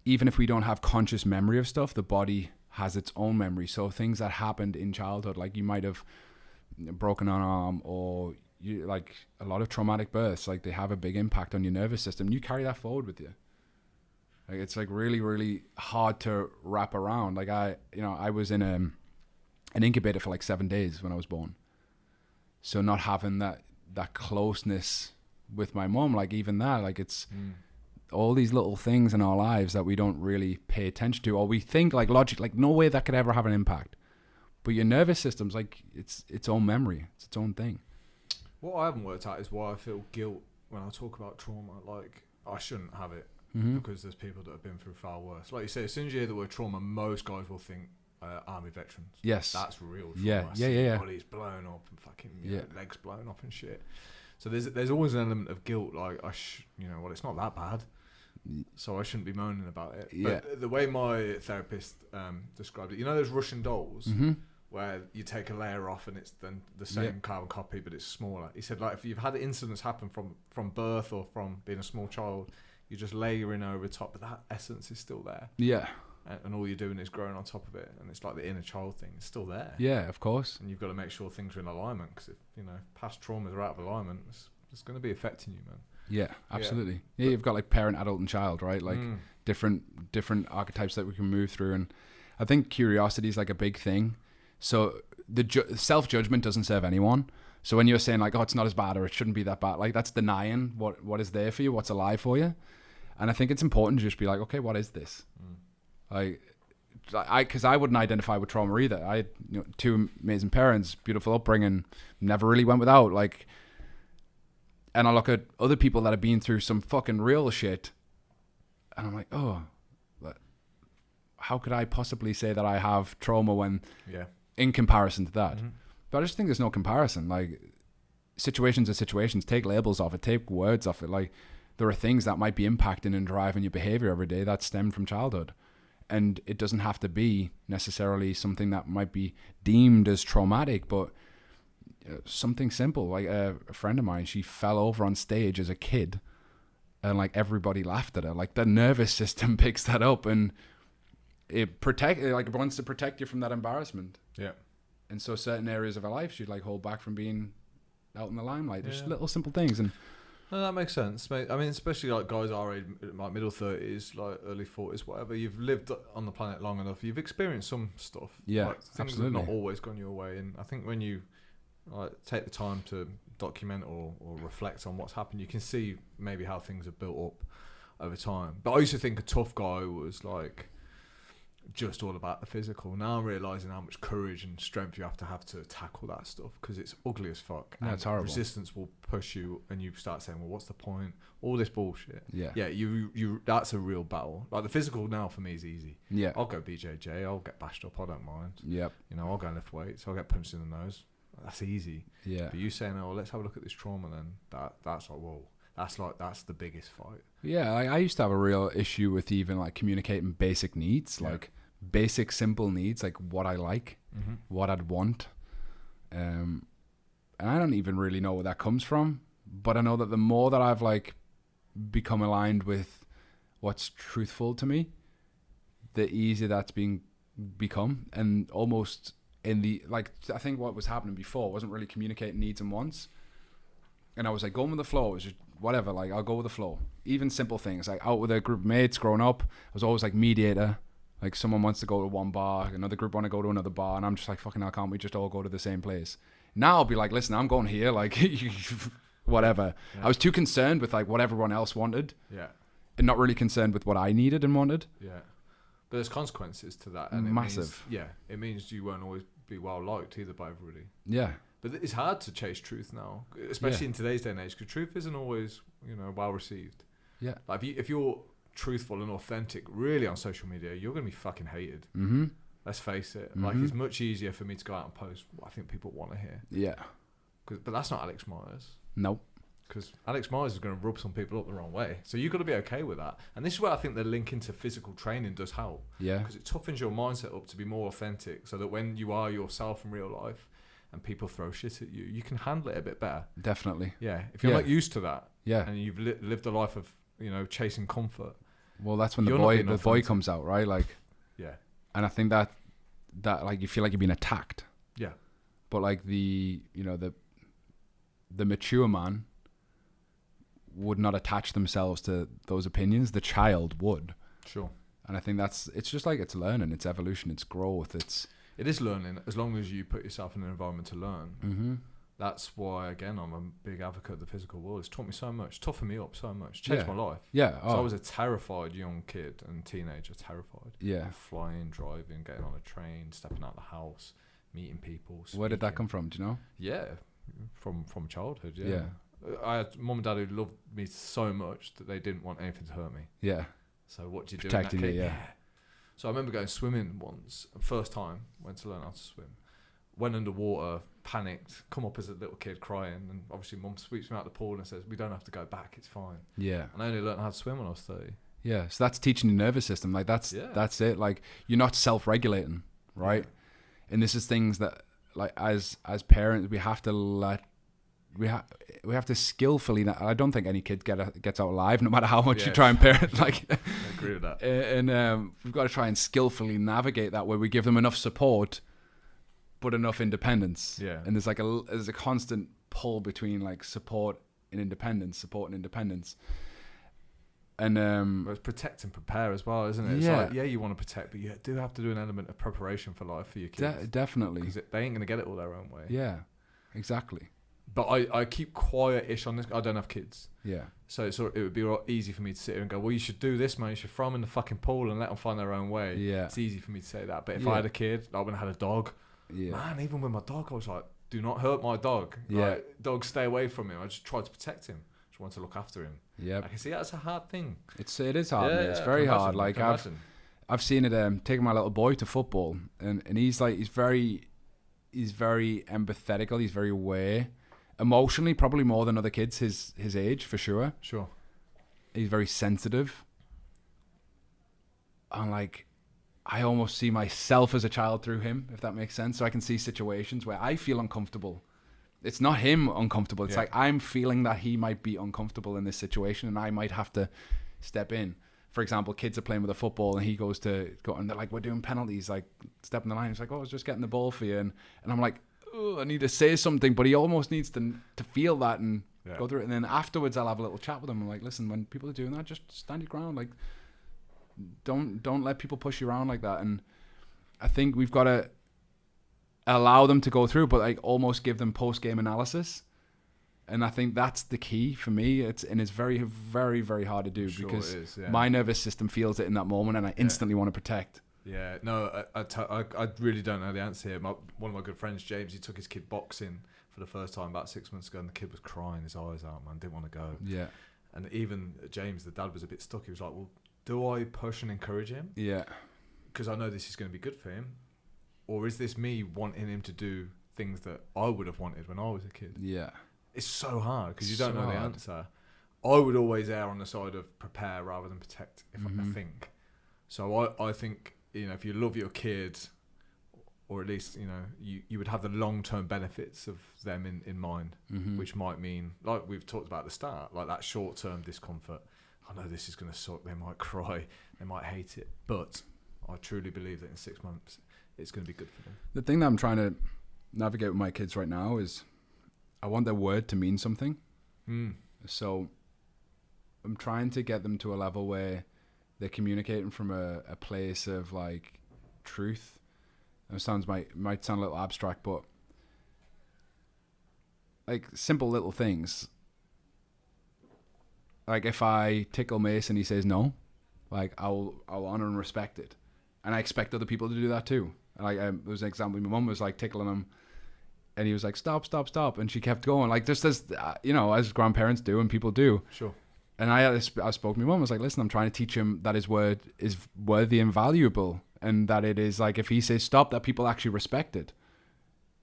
even if we don't have conscious memory of stuff, the body has its own memory. So things that happened in childhood, like you might have broken an arm, or you like a lot of traumatic births, like they have a big impact on your nervous system. You carry that forward with you. Like it's like really, really hard to wrap around. Like I was in an incubator for like 7 days when I was born. So not having that closeness with my mom, like even that, like it's all these little things in our lives that we don't really pay attention to, or we think like logic, like no way that could ever have an impact. But your nervous system's like it's own memory, it's its own thing. What I haven't worked out is why I feel guilt when I talk about trauma. Like I shouldn't have it because there's people that have been through far worse. Like you say, as soon as you hear the word trauma, most guys will think army veterans. Yes, that's real trauma. Yeah. Bodies blown up and fucking legs blown off and shit. So there's always an element of guilt. Like it's not that bad, so I shouldn't be moaning about it. But the way my therapist described it, those Russian dolls. Where you take a layer off and it's then the same carbon copy, but it's smaller. He said, like, if you've had incidents happen from birth or from being a small child, you just layer in over top, but that essence is still there. Yeah. And all you're doing is growing on top of it. And it's like the inner child thing. It's still there. Yeah, of course. And you've got to make sure things are in alignment, because if, past traumas are out of alignment, it's going to be affecting you, man. Yeah, absolutely. Yeah, you've got like parent, adult, and child, right? Like different archetypes that we can move through. And I think curiosity is like a big thing. So the self-judgment doesn't serve anyone. So when you're saying like, oh, it's not as bad or it shouldn't be that bad, like that's denying what is there for you, what's alive for you. And I think it's important to just be like, okay, what is this? Because I wouldn't identify with trauma either. I had two amazing parents, beautiful upbringing, never really went without. Like, and I look at other people that have been through some fucking real shit, and I'm like, oh, how could I possibly say that I have trauma when in comparison to that? But I just think there's no comparison. Like, situations are situations. Take labels off it, take words off it. Like, there are things that might be impacting and driving your behavior every day that stem from childhood. And it doesn't have to be necessarily something that might be deemed as traumatic, but something simple. Like a friend of mine, she fell over on stage as a kid and like everybody laughed at her. Like the nervous system picks that up and it wants to protect you from that embarrassment. Yeah. And so certain areas of her life she'd like hold back from being out in the limelight. Just little simple things. And no, that makes sense. I mean, especially like guys our age, like middle 30s, like early 40s, whatever. You've lived on the planet long enough. You've experienced some stuff. Yeah, like, things absolutely. Have not always gone your way. And I think when you take the time to document or reflect on what's happened, you can see maybe how things have built up over time. But I used to think a tough guy was like just all about the physical. Now I'm realising how much courage and strength you have to tackle that stuff, because it's ugly as fuck. No, it's horrible. Resistance will push you and you start saying, well, what's the point? All this bullshit. Yeah, you that's a real battle. Like the physical now for me is easy. Yeah, I'll go BJJ, I'll get bashed up, I don't mind. Yep. I'll go and lift weights, I'll get punched in the nose. That's easy. Yeah. But you saying, oh, let's have a look at this trauma, then that's like, whoa. That's the biggest fight. Yeah, I used to have a real issue with even like communicating basic needs, like basic simple needs, like what I like, what I'd want. And I don't even really know where that comes from, but I know that the more that I've like become aligned with what's truthful to me, the easier that's become. And almost in the, like, I think what was happening before wasn't really communicating needs and wants. And I was like going with the flow. It was just whatever, like I'll go with the flow. Even simple things, like out with a group of mates growing up, I was always like mediator. Like someone wants to go to one bar, another group want to go to another bar, and I'm just like, fucking hell, can't we just all go to the same place? Now I'll be like, listen, I'm going here. Like, whatever. I was too concerned with like what everyone else wanted. Yeah. And not really concerned with what I needed and wanted. Yeah. But there's consequences to that. And Massive. It means you won't always be well liked either by everybody. Yeah. But it's hard to chase truth now, especially in today's day and age, because truth isn't always, well received. Yeah. Like if you're truthful and authentic really on social media, you're going to be fucking hated. Mm-hmm. Let's face it. Like, it's much easier for me to go out and post what I think people want to hear. Yeah. But that's not Alex Myers. Nope. Because Alex Myers is going to rub some people up the wrong way. So you've got to be okay with that. And this is where I think the link into physical training does help. Yeah. Because it toughens your mindset up to be more authentic, so that when you are yourself in real life and people throw shit at you, you can handle it a bit better. Definitely. Yeah. If you're not used to that, yeah, and you've lived a life of, chasing comfort. Well, that's when the boy comes out, right? Like, yeah. And I think that like you feel like you're being attacked. Yeah. But like the mature man would not attach themselves to those opinions. The child would. Sure. And I think it's just like, it's learning, it's evolution, it's growth, it is learning, as long as you put yourself in an environment to learn. Mm-hmm. That's why, again, I'm a big advocate of the physical world. It's taught me so much, toughened me up so much, changed my life. Yeah. So I was a terrified young kid and teenager, terrified. Yeah. Flying, driving, getting on a train, stepping out of the house, meeting people. Speaking. Where did that come from? Do you know? Yeah, from childhood. Yeah. I had mum and dad who loved me so much that they didn't want anything to hurt me. Yeah. So what do you do? Protecting you, yeah. So I remember going swimming once, first time, went to learn how to swim. Went underwater, panicked, come up as a little kid crying, and obviously mum sweeps me out the pool and says, "We don't have to go back, it's fine." Yeah. And I only learned how to swim when I was 30. Yeah, so that's teaching your nervous system. Like that's it. Like you're not self-regulating, right? Yeah. And this is things that, like, as parents, we have to we have to skillfully. I don't think any kid gets out alive, no matter how much you try and parent. Like, I agree with that. And we've got to try and skillfully navigate that, where we give them enough support, but enough independence. Yeah. And there's a constant pull between like support and independence. And well, it's protect and prepare as well, isn't it? It's like, you want to protect, but you do have to do an element of preparation for life for your kids. Definitely. Because they ain't going to get it all their own way. Yeah, exactly. But I keep quiet-ish on this. I don't have kids. Yeah. So it would be easy for me to sit here and go, well, you should do this, man. You should throw them in the fucking pool and let them find their own way. Yeah. It's easy for me to say that. But if I had a kid, like when I had a dog, man, even with my dog, I was like, do not hurt my dog. Yeah. Like, dog, stay away from him. I just tried to protect him. Just wanted to look after him. Yeah. I can see that's a hard thing. It is hard. Yeah, it's very hard. Like I've seen it. Taking my little boy to football, and he's very empathetical. He's very aware. Emotionally, probably more than other kids his age, for sure. Sure. He's very sensitive. And like, I almost see myself as a child through him, if that makes sense. So I can see situations where I feel uncomfortable. It's not him uncomfortable. It's like I'm feeling that he might be uncomfortable in this situation, and I might have to step in. For example, kids are playing with a football, and he goes to go, and they're like, "We're doing penalties, like stepping the line." He's like, "Oh, I was just getting the ball for you," and I'm like, I need to say something, but he almost needs to feel that and go through it. And then afterwards, I'll have a little chat with him. I'm like, listen, when people are doing that, just stand your ground. Like, don't let people push you around like that. And I think we've got to allow them to go through, but like almost give them post-game analysis. And I think that's the key for me. It's very, very, very hard to do because my nervous system feels it in that moment, and I instantly want to protect. Yeah, no, I really don't know the answer here. One of my good friends, James, he took his kid boxing for the first time about 6 months ago, and the kid was crying his eyes out, man, didn't want to go. Yeah. And even James, the dad, was a bit stuck. He was like, well, do I push and encourage him? Yeah. Because I know this is going to be good for him. Or is this me wanting him to do things that I would have wanted when I was a kid? Yeah. It's so hard because you don't know the answer. I would always err on the side of prepare rather than protect, if I think. So I think, if you love your kid, or at least, you would have the long-term benefits of them in mind, which might mean, like we've talked about at the start, like that short-term discomfort. I know this is going to suck. They might cry. They might hate it. But I truly believe that in 6 months, it's going to be good for them. The thing that I'm trying to navigate with my kids right now is I want their word to mean something. So I'm trying to get them to a level where they're communicating from a place of like truth. It might sound a little abstract, but like simple little things. like if I tickle Mace and he says no, like I'll honor and respect it, and I expect other people to do that too. Like there was an example. My mum was like tickling him, and he was like stop, and she kept going, like just as as grandparents do and people do. Sure. And I spoke to my mum. I was like, listen, I'm trying to teach him that his word is worthy and valuable, and that it is like if he says stop, that people actually respect it.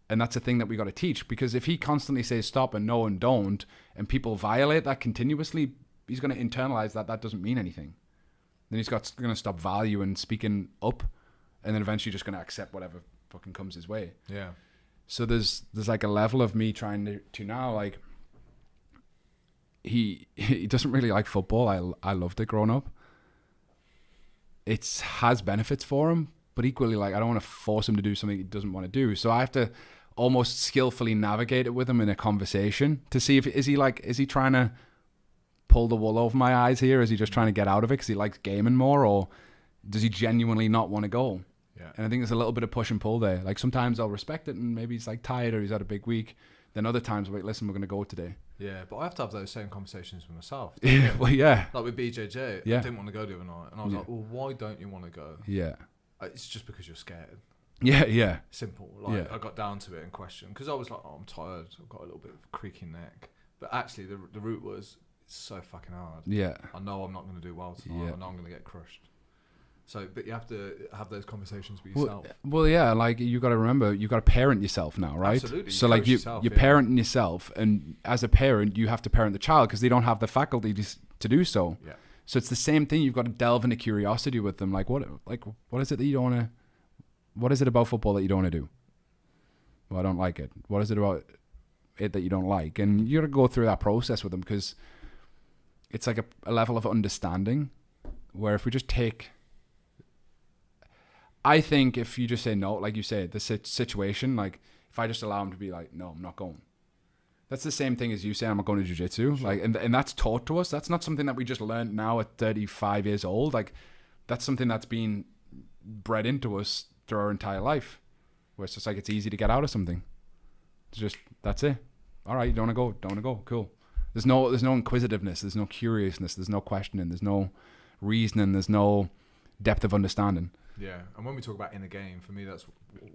And that's a thing that we got to teach, because if he constantly says stop and no and don't, and people violate that continuously, he's going to internalize that doesn't mean anything. Then he's going to stop valuing speaking up, and then eventually just going to accept whatever fucking comes his way. Yeah. So there's like a level of me trying to now, like, he doesn't really like football. I loved it growing up. It has benefits for him, but equally, like, I don't want to force him to do something he doesn't want to do. So I have to almost skillfully navigate it with him in a conversation to see if is he trying to pull the wool over my eyes here? Is he just trying to get out of it because he likes gaming more, or does he genuinely not want to go? Yeah. And I think there's a little bit of push and pull there. Like sometimes I'll respect it, and maybe he's like tired or he's had a big week. Then other times, like, listen, we're going to go today. Yeah, but I have to have those same conversations with myself. Yeah, well, yeah. Like with BJJ, Yeah. I didn't want to go the other night, and I was like, well, why don't you want to go? Yeah. It's just because you're scared. Yeah. Simple. Like, Yeah. I got down to it in question because I was like, oh, I'm tired. I've got a little bit of a creaky neck. But actually, the root was, it's so fucking hard. Yeah. I know I'm not going to do well tonight. Yeah. I know I'm going to get crushed. So, but you have to have those conversations with yourself. Well, yeah, like you got to remember, you got to parent yourself now, right? Absolutely. So like you're parenting yourself, and as a parent, you have to parent the child because they don't have the faculties to do so. Yeah. So it's the same thing. You've got to delve into curiosity with them. Like what is it that you don't want to? What is it about football that you don't want to do? Well, I don't like it. What is it about it that you don't like? And you got to go through that process with them, because it's like a level of understanding where if we just take, I think if you just say no, like you said, the situation, like if I just allow him to be like, no, I'm not going. That's the same thing as you saying I'm not going to Jujutsu. Sure. Like, and that's taught to us. That's not something that we just learned now at 35 years old. Like, that's something that's been bred into us through our entire life, where it's just like it's easy to get out of something. It's just, that's it. All right, you don't want to go, cool. There's no inquisitiveness, there's no curiousness, there's no questioning, there's no reasoning, there's no depth of understanding. Yeah, and when we talk about inner game, for me, that's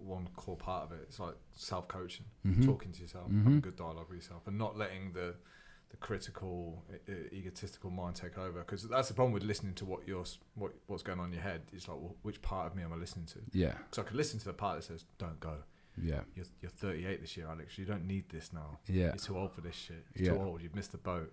one core part of it. It's like self-coaching, talking to yourself, having good dialogue with yourself, and not letting the critical, egotistical mind take over. Because that's the problem with listening to what's going on in your head. It's like, well, which part of me am I listening to? Yeah. Because I could listen to the part that says, "Don't go." Yeah. You're 38 this year, Alex. You don't need this now. Yeah. You're too old for this shit. You're too old. You've missed the boat.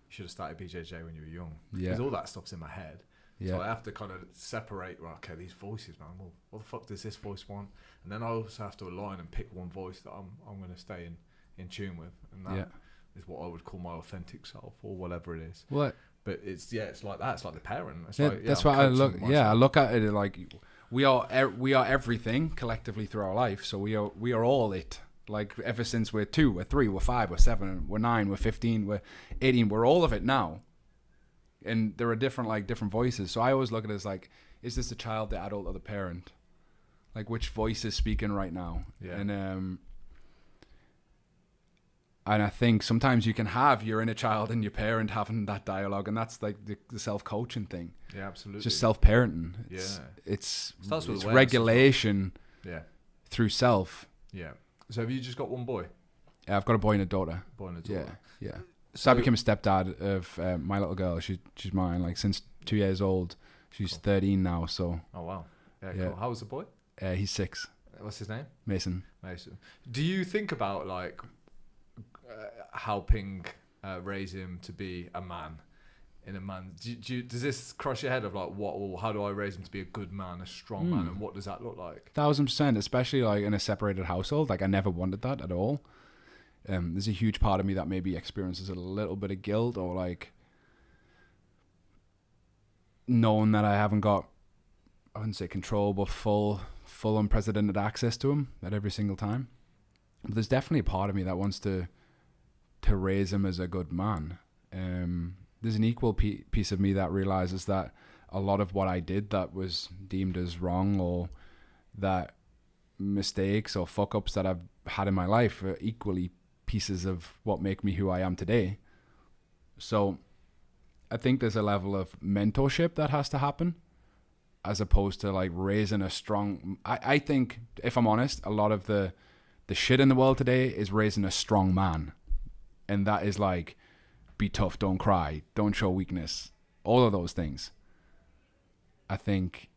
You should have started BJJ when you were young. Yeah. Because all that stuff's in my head. Yeah. So I have to kind of separate, well, okay, these voices, man. Well, what the fuck does this voice want? And then I also have to align and pick one voice that I'm going to stay in tune with. And that is what I would call my authentic self, or whatever it is. What? But it's like that. It's like the parent. It's yeah, like, that's I'm what I look. myself. Yeah, I look at it like we are everything collectively through our life. So we are all it. Like ever since we're 2, we're 3, we're 5, we're 7, we're 9, we're 15, we're 18, we're all of it now. And there are different voices. So I always look at it as like, is this the child, the adult, or the parent? Like which voice is speaking right now? Yeah. And I think sometimes you can have your inner child and your parent having that dialogue, and that's like the self-coaching thing. Yeah, absolutely. It's just self-parenting. It's regulation. Yeah. Through self. Yeah. So have you just got one boy? Yeah, I've got a boy and a daughter. Boy and a daughter. Yeah. So I became a stepdad of my little girl. She's mine. Like since 2 years old, she's 13 now. So. Oh wow. Yeah. Cool. How was the boy? He's 6. What's his name? Mason. Do you think about like helping raise him to be a man? Does this cross your head of like how do I raise him to be a good man, a strong man, and what does that look like? 1000%, especially like in a separated household. Like I never wanted that at all. There's a huge part of me that maybe experiences a little bit of guilt, or like knowing that I haven't got, I wouldn't say control, but full unprecedented access to him at every single time. But there's definitely a part of me that wants to raise him as a good man. There's an equal piece of me that realizes that a lot of what I did that was deemed as wrong, or that mistakes or fuck ups that I've had in my life, are equally pieces of what make me who I am today. So I think there's a level of mentorship that has to happen, as opposed to like raising a strong. I think, if I'm honest, a lot of the shit in the world today is raising a strong man, and that is like, be tough, don't cry, don't show weakness, all of those things. I think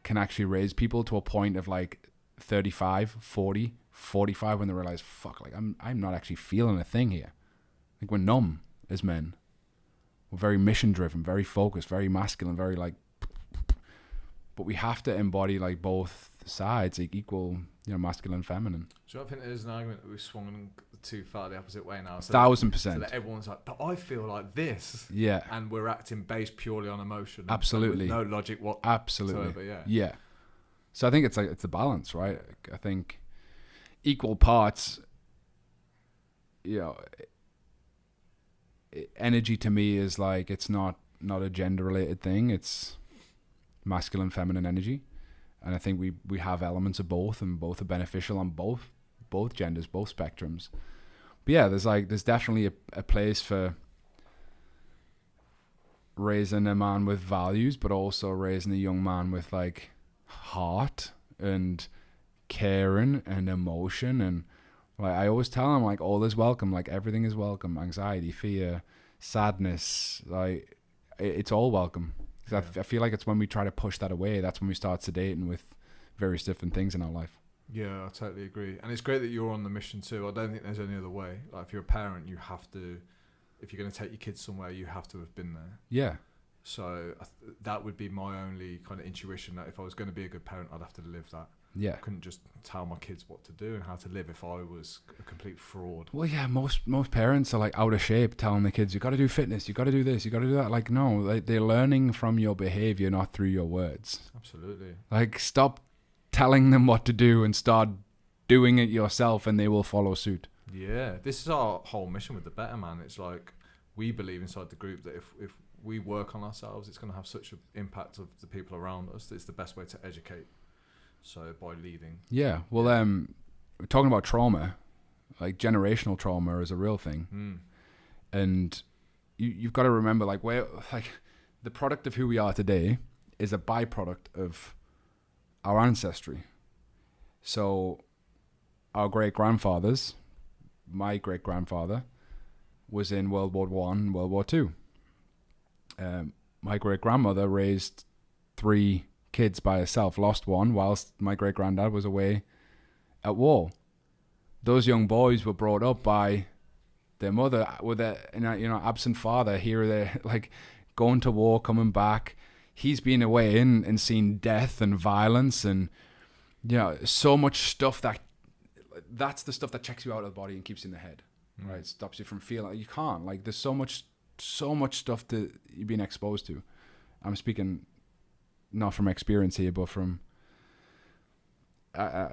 can actually raise people to a point of like 35, 40, 45 when they realize, fuck, like I'm not actually feeling a thing here. Like we're numb as men. We're very mission driven, very focused, very masculine, very like, but we have to embody like both sides, like equal, masculine and feminine. So I think there's an argument that we've swung too far the opposite way now. So 1000%. So that everyone's like, but I feel like this. Yeah. And we're acting based purely on emotion. Absolutely. No logic whatsoever. Absolutely. Yeah. Yeah. So I think it's a balance, right? I think equal parts, energy to me is like, it's not a gender related thing. It's masculine, feminine energy. And I think we have elements of both, and both are beneficial on both genders, both spectrums. But yeah, there's definitely a place for raising a man with values, but also raising a young man with like heart and caring and emotion. And like I always tell him, like, all is welcome, like everything is welcome. Anxiety, fear, sadness, like it's all welcome. Yeah. I feel like it's when we try to push that away, that's when we start sedating with various different things in our life. Yeah, I totally agree. And it's great that you're on the mission too. I don't think there's any other way. Like if you're a parent, you have to, if you're going to take your kids somewhere, you have to have been there. Yeah. So that would be my only kind of intuition, that if I was going to be a good parent, I'd have to live that. Yeah. I couldn't just tell my kids what to do and how to live if I was a complete fraud. Well, yeah, most parents are like out of shape, telling the kids, you got to do fitness, you got to do this, you got to do that. Like, no, they're learning from your behavior, not through your words. Absolutely. Like, stop telling them what to do and start doing it yourself, and they will follow suit. Yeah, this is our whole mission with the Better Man. It's like, we believe inside the group that if we work on ourselves, it's going to have such an impact of the people around us that it's the best way to educate. So by leading. Yeah. Well, we're talking about trauma, like generational trauma is a real thing. And you've got to remember, like, the product of who we are today is a byproduct of our ancestry. So our great-grandfathers, my great-grandfather was in World War I and World War II. My great-grandmother raised 3 kids by herself, lost one whilst my great-granddad was away at war. Those young boys were brought up by their mother with a absent father. Here they're like going to war, coming back. He's been away and seen death and violence and so much stuff that's the stuff that checks you out of the body and keeps you in the head, right? It stops you from feeling, you can't, like, there's so much stuff that you're being exposed to. I'm speaking not from experience here, but from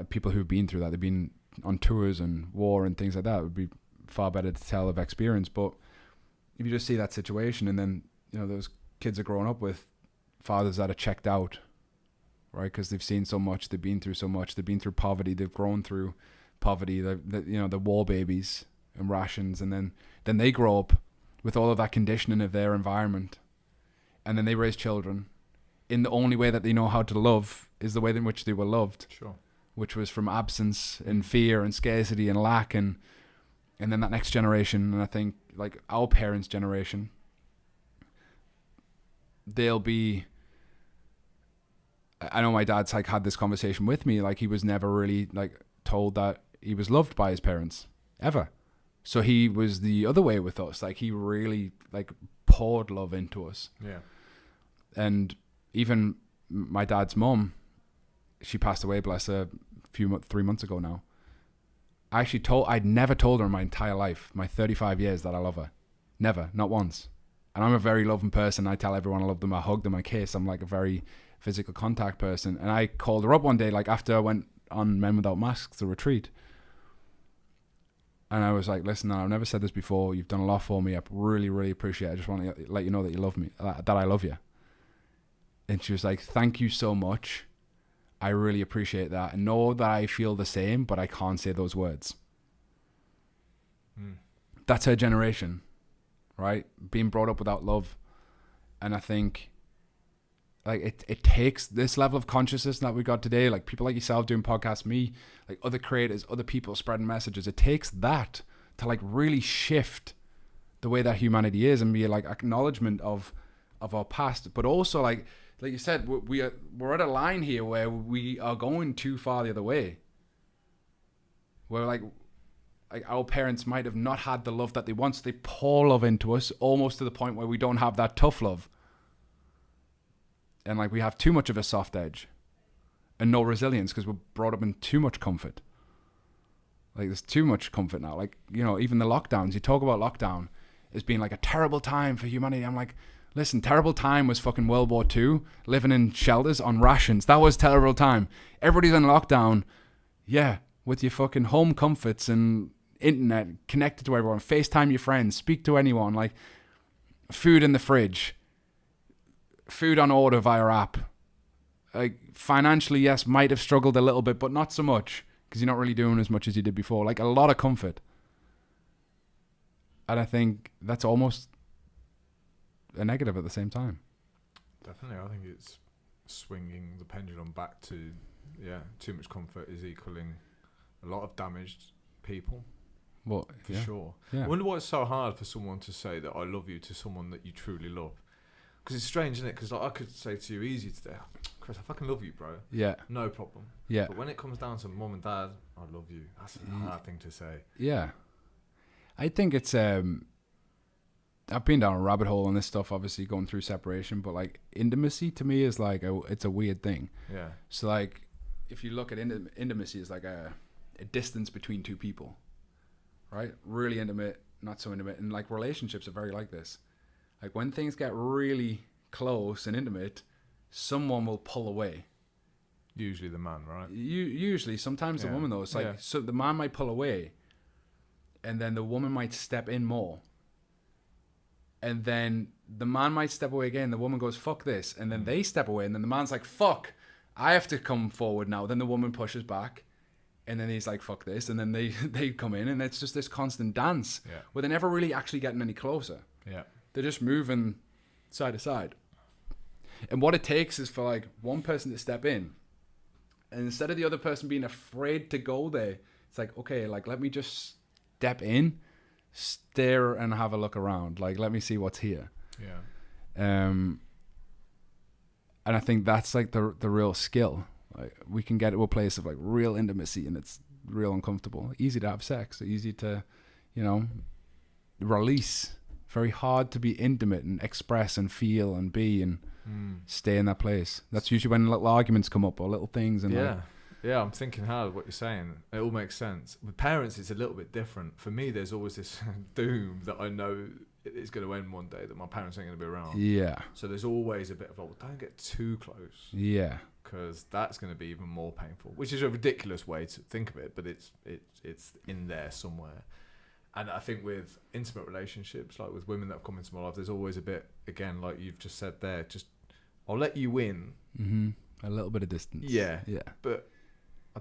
people who've been through that. They've been on tours and war and things like that. It would be far better to tell of experience. But if you just see that situation, and then those kids are growing up with fathers that are checked out, right? Because they've seen so much, they've been through so much, they've been through poverty, they've grown through poverty. The war babies and rations, and then they grow up with all of that conditioning of their environment, and then they raise children in the only way that they know how to love is the way in which they were loved. Sure. Which was from absence and fear and scarcity and lack, and then that next generation, and I think like our parents' generation, they'll be, I know my dad's like had this conversation with me, like he was never really like told that he was loved by his parents ever. So he was the other way with us. Like he really like poured love into us. Yeah. And even my dad's mom, she passed away, bless her, 3 months ago now. I'd never told her in my entire life, my 35 years, that I love her. Never, not once. And I'm a very loving person. I tell everyone I love them, I hug them, I kiss. I'm like a very physical contact person. And I called her up one day, like after I went on Men Without Masks, the retreat. And I was like, listen, I've never said this before. You've done a lot for me. I really, really appreciate it. I just want to let you know that you love me, that I love you. And she was like, thank you so much. I really appreciate that. And know that I feel the same, but I can't say those words. That's her generation, right? Being brought up without love. And I think like it takes this level of consciousness that we got today, like people like yourself doing podcasts, me, like other creators, other people spreading messages. It takes that to like really shift the way that humanity is and be like acknowledgement of our past, but also like you said, we're at a line here where we are going too far the other way. Where like our parents might have not had the love that they want, so they pour love into us almost to the point where we don't have that tough love. And like we have too much of a soft edge and no resilience because we're brought up in too much comfort. Like there's too much comfort now. Like, you know, even the lockdowns, you talk about lockdown as being like a terrible time for humanity. I'm like, listen, terrible time was fucking World War II, living in shelters on rations. That was terrible time. Everybody's in lockdown. Yeah, with your fucking home comforts and internet, connected to everyone, FaceTime your friends, speak to anyone, like food in the fridge, food on order via app. Like financially, yes, might have struggled a little bit, but not so much because you're not really doing as much as you did before. Like a lot of comfort. And I think that's almost a negative at the same time. Definitely. I think it's swinging the pendulum back to, too much comfort is equaling a lot of damaged people. Well, for sure. Yeah. I wonder why it's so hard for someone to say that I love you to someone that you truly love. Because it's strange, isn't it? Because like, I could say to you easy today, Chris, I fucking love you, bro. Yeah. No problem. Yeah. But when it comes down to mum and dad, I love you. That's a hard thing to say. Yeah. I think it's I've been down a rabbit hole on this stuff, obviously going through separation, but like intimacy to me is like it's a weird thing. Yeah. So like if you look at intimacy as like a distance between two people, right? Really intimate, not so intimate, and like relationships are very like this. Like when things get really close and intimate, someone will pull away. Usually the man, right? Usually, sometimes the woman though. It's like so the man might pull away, and then the woman might step in more. And then the man might step away again. The woman goes, fuck this. And then they step away. And then the man's like, fuck, I have to come forward now. Then the woman pushes back. And then he's like, fuck this. And then they come in. And it's just this constant dance where they're never really actually getting any closer. Yeah. They're just moving side to side. And what it takes is for like one person to step in. And instead of the other person being afraid to go there, it's like, okay, like let me just step in, stare and have a look around. Like, let me see what's here. Yeah. And I think that's like the real skill. Like we can get to a place of like real intimacy and it's real uncomfortable. Easy to have sex, easy to, you know, release. Very hard to be intimate and express and feel and be and stay in that place. That's usually when little arguments come up or little things. And yeah, I'm thinking hard what you're saying. It all makes sense. With parents, it's a little bit different. For me, there's always this doom that I know it's going to end one day, that my parents ain't going to be around. Yeah. So there's always a bit of, don't get too close. Yeah. Because that's going to be even more painful, which is a ridiculous way to think of it, but it's in there somewhere. And I think with intimate relationships, like with women that have come into my life, there's always a bit, again, like you've just said there, just I'll let you in. Mm-hmm. A little bit of distance. Yeah. Yeah. But I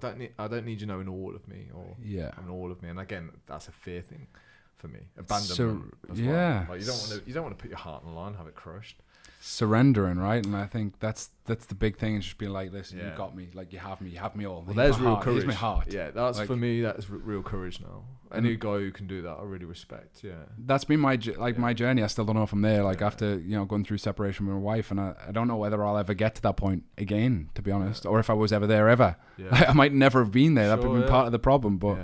don't need you knowing all of me or having all of me. And again, that's a fear thing for me. Abandonment as well. Like you don't want to put your heart on the line, have it crushed. Surrendering, right? And I think that's the big thing, is just being like, listen, you got me, like you have me all. Well, there's real courage. Here's my heart. Yeah, that's like, for me, that's real courage now. Any guy who can do that, I really respect. Yeah, that's been my my journey. I still don't know if I'm there. Like after going through separation with my wife, and I don't know whether I'll ever get to that point again, to be honest, or if I was ever there ever. Yeah. I might never have been there. That would be part of the problem. But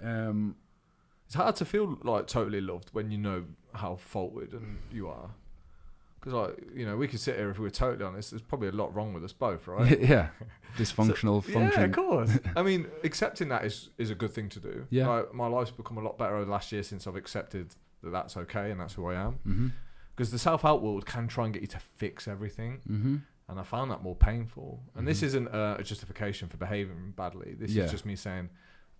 it's hard to feel like totally loved when you know how faulted and you are. Because, like, we could sit here, if we were totally honest, there's probably a lot wrong with us both, right? Yeah. Dysfunctional function. Yeah, of course. I mean, accepting that is a good thing to do. Yeah. Like, my life's become a lot better over the last year since I've accepted that that's okay and that's who I am. Because the self-help world can try and get you to fix everything. Mm-hmm. And I found that more painful. And this isn't a justification for behaving badly. This is just me saying,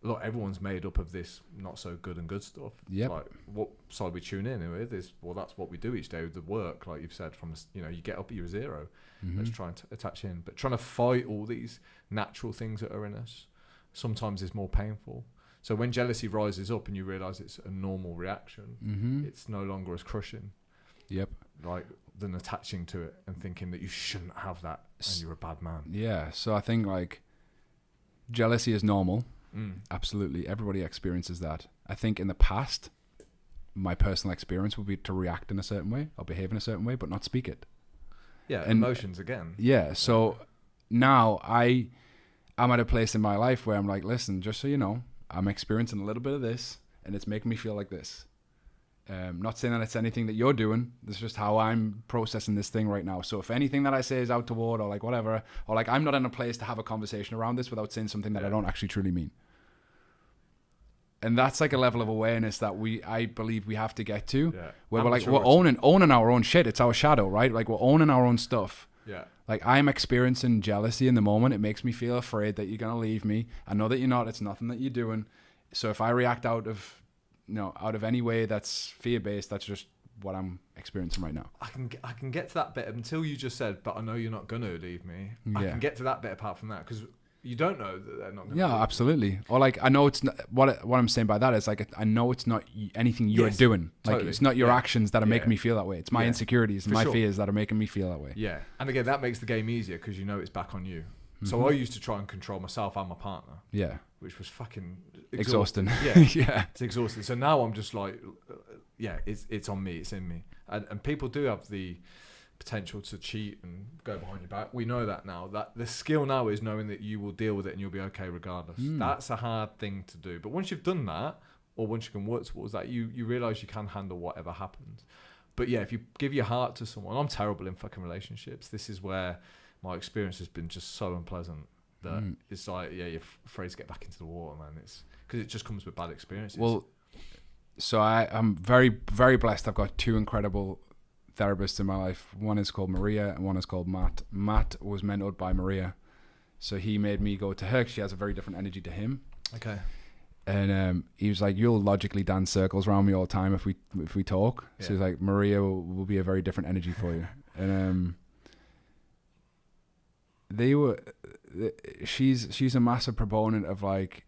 look, everyone's made up of this not so good and good stuff. Yeah. Like what side we tune in with is, well, that's what we do each day with the work. Like you've said, from you get up, you're a zero. Let's try and attach in. But trying to fight all these natural things that are in us sometimes is more painful. So when jealousy rises up and you realise it's a normal reaction, it's no longer as crushing. Yep. Like, than attaching to it and thinking that you shouldn't have that and you're a bad man. Yeah. So I think like jealousy is normal. Mm. Absolutely. Everybody experiences that. I think in the past, my personal experience would be to react in a certain way or behave in a certain way, but not speak it. Yeah. And emotions again. Yeah. So now I'm at a place in my life where I'm like, listen, just so you know, I'm experiencing a little bit of this and it's making me feel like this. Not saying that it's anything that you're doing. It's just how I'm processing this thing right now. So if anything that I say is out toward or like whatever, or like I'm not in a place to have a conversation around this without saying something that I don't actually truly mean. And that's like a level of awareness that I believe we have to get to, where we're like, we're owning our own shit. It's our shadow, right? Like we're owning our own stuff. Yeah. Like I'm experiencing jealousy in the moment. It makes me feel afraid that you're going to leave me. I know that you're not. It's nothing that you're doing. So if I react out of any way that's fear-based, that's just what I'm experiencing right now. I can get to that bit until you just said, but I know you're not going to leave me. I can get to that bit apart from that because you don't know that they're not going to leave absolutely. Me. Or like, I know it's not, what I'm saying by that is like, I know it's not anything you're doing. Like totally. It's not your actions that are making me feel that way. It's my insecurities and my fears that are making me feel that way. Yeah. And again, that makes the game easier because you know it's back on you. So I used to try and control myself and my partner. Yeah. Which was fucking exhausting. Yeah. Yeah. It's exhausting. So now I'm just like, it's on me. It's in me. And people do have the potential to cheat and go behind your back. We know that now. That the skill now is knowing that you will deal with it and you'll be okay regardless. That's a hard thing to do. But once you've done that, or once you can work towards that, you realise you can handle whatever happens. But yeah, if you give your heart to someone, I'm terrible in fucking relationships. This is where my experience has been just so unpleasant that it's like, you're afraid to get back into the water, man. It's because it just comes with bad experiences. Well, so I'm very, very blessed. I've got two incredible therapists in my life. One is called Maria and one is called Matt. Matt was mentored by Maria. So he made me go to her 'cause she has a very different energy to him. Okay. And he was like, you'll logically dance circles around me all the time if we talk. Yeah. So he's like, Maria will be a very different energy for you. And she's a massive proponent of like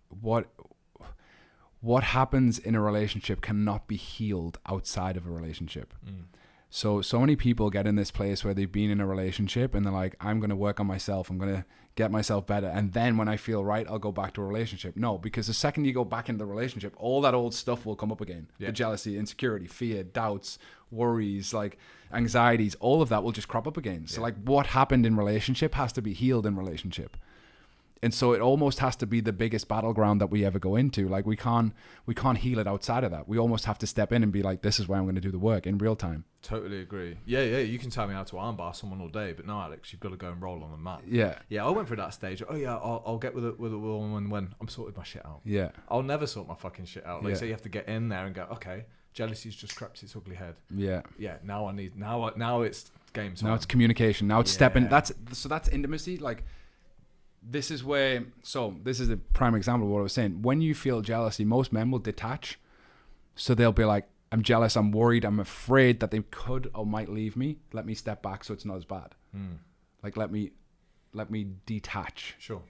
what happens in a relationship cannot be healed outside of a relationship. So many people get in this place where they've been in a relationship and they're like, I'm going to work on myself. I'm going to get myself better. And then when I feel right, I'll go back to a relationship. No, because the second you go back into the relationship, all that old stuff will come up again. Yeah. The jealousy, insecurity, fear, doubts, worries, like anxieties, all of that will just crop up again. So like what happened in relationship has to be healed in relationship. And so it almost has to be the biggest battleground that we ever go into. Like we can't heal it outside of that. We almost have to step in and be like, this is where I'm going to do the work in real time. Totally agree. Yeah. You can tell me how to armbar someone all day, but no, Alex, you've got to go and roll on the mat. Yeah. Yeah, I went through that stage. Oh yeah, I'll get with a woman when I'm sorted my shit out. Yeah. I'll never sort my fucking shit out. Like, so you have to get in there and go, okay, jealousy's just crept its ugly head. Yeah. Yeah. Now it's game time. Now it's communication. Now it's stepping. That's intimacy. Like, this is a prime example of what I was saying. When you feel jealousy, most men will detach. So they'll be like, I'm jealous, I'm worried, I'm afraid that they could or might leave me. Let me step back so it's not as bad. Like, let me detach. Sure.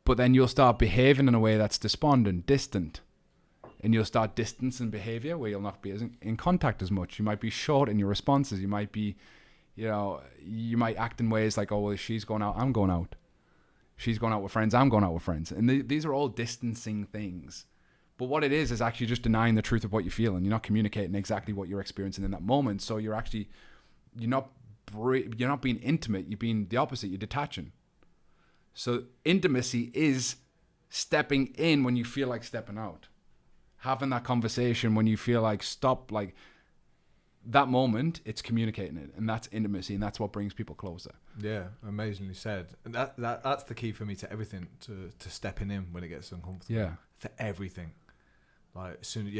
But then you'll start behaving in a way that's despondent, distant. And you'll start distancing behavior where you'll not be in contact as much. You might be short in your responses. You might be... you might act in ways like, oh, well, she's going out, I'm going out. She's going out with friends, I'm going out with friends. And these are all distancing things. But what it is actually just denying the truth of what you feel, and you're not communicating exactly what you're experiencing in that moment. So you're not being intimate, you're being the opposite, you're detaching. So intimacy is stepping in when you feel like stepping out. Having that conversation when you feel like stop, like... that moment, it's communicating it, and that's intimacy, and that's what brings people closer. Yeah, amazingly said. And that's the key for me to everything, to stepping in when it gets uncomfortable. Yeah, for everything. Like soon,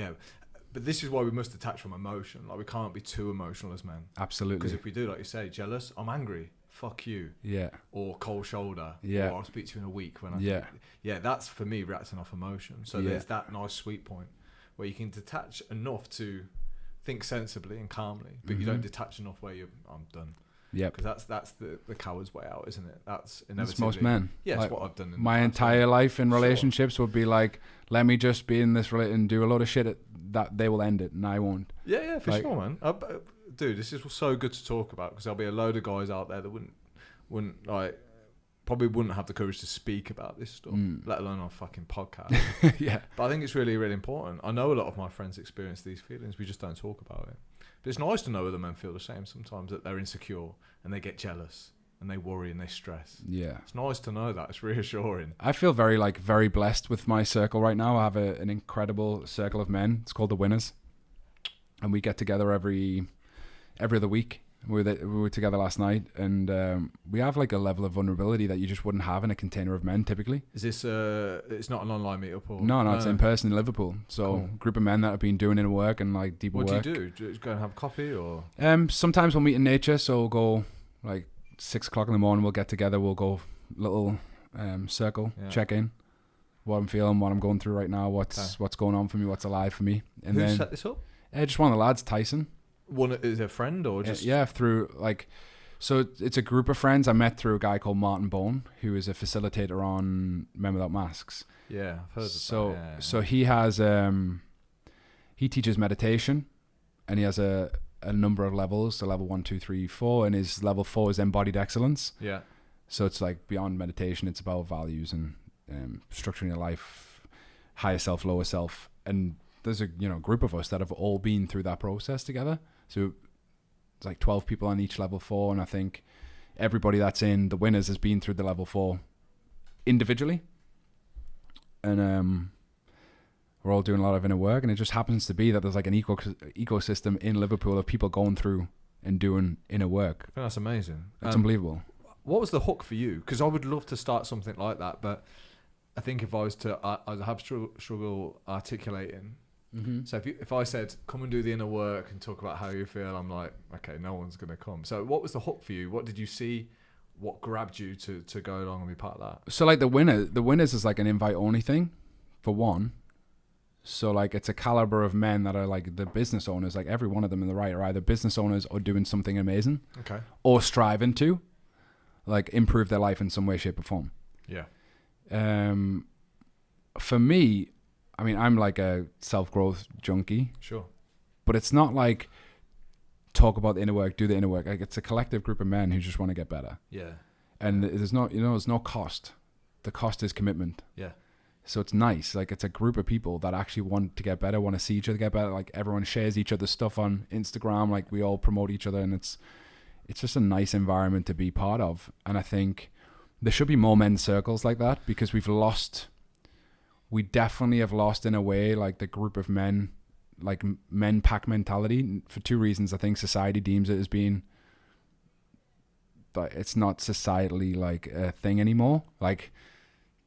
But this is why we must detach from emotion. Like we can't be too emotional as men. Absolutely. Because if we do, like you say, jealous, I'm angry. Fuck you. Yeah. Or cold shoulder. Yeah. Or I'll speak to you in a week when I. That's for me reacting off emotion. So there's that nice sweet point where you can detach enough to think sensibly and calmly, but you don't detach enough where I'm done. Yep. Because that's the coward's way out, isn't it? That's inevitably. It's most men. Yeah, like, it's what I've done. My entire life in relationships would be like, let me just be in this and do a lot of shit that they will end it and I won't. Yeah, for sure, man. Dude, this is so good to talk about, because there'll be a load of guys out there that wouldn't like, probably wouldn't have the courage to speak about this stuff, let alone on a fucking podcast. Yeah. But I think it's really, really important. I know a lot of my friends experience these feelings. We just don't talk about it. But it's nice to know other men feel the same sometimes, that they're insecure and they get jealous and they worry and they stress. Yeah. It's nice to know that. It's reassuring. I feel very blessed with my circle right now. I have an incredible circle of men. It's called the Winners. And we get together every other week. We were together last night, and we have like a level of vulnerability that you just wouldn't have in a container of men typically. Is this it's not an online meetup? Or No, it's in person in Liverpool. So cool. Group of men that have been doing inner work and like deeper work. What do you do? Do you just go and have coffee, or? Sometimes we'll meet in nature, so we'll go like 6 o'clock in the morning, we'll get together, we'll go little circle, check in, what I'm feeling, what I'm going through right now, what's going on for me, what's alive for me. And Who set this up? Just one of the lads, Tyson. One is a friend, or just through like, so it's a group of friends I met through a guy called Martin Bone, who is a facilitator on Men Without Masks. Yeah, I've heard of so that. So he has he teaches meditation, and he has a number of levels, so level 1, 2, 3, 4, and his level 4 is embodied excellence. Yeah. So it's like beyond meditation, it's about values and structuring your life, higher self, lower self, and there's a group of us that have all been through that process together. So it's like 12 people on each level 4, and I think everybody that's in the Winners has been through the level 4 individually, and we're all doing a lot of inner work, and it just happens to be that there's like an ecosystem in Liverpool of people going through and doing inner work. I think that's amazing. It's unbelievable. What was the hook for you? Because I would love to start something like that, but I think if I was to, I'd have struggle articulating. Mm-hmm. So if I said, come and do the inner work and talk about how you feel, I'm like, okay, no one's going to come. So what was the hook for you? What did you see? What grabbed you to go along and be part of that? So like the Winners is like an invite only thing, for one. So like it's a caliber of men that are like the business owners, like every one of them in the right are either business owners or doing something amazing. Okay. Or striving to like improve their life in some way, shape or form. Yeah. For me, I mean, I'm like a self-growth junkie. Sure. But it's not like talk about the inner work, do the inner work. Like it's a collective group of men who just want to get better. Yeah. And there's no cost. The cost is commitment. Yeah. So it's nice. Like it's a group of people that actually want to get better, want to see each other get better. Like everyone shares each other's stuff on Instagram. Like we all promote each other, and it's just a nice environment to be part of. And I think there should be more men's circles like that, because we definitely have lost in a way, like the group of men, like men pack mentality, for two reasons. I think society deems it as being, but it's not societally like a thing anymore. Like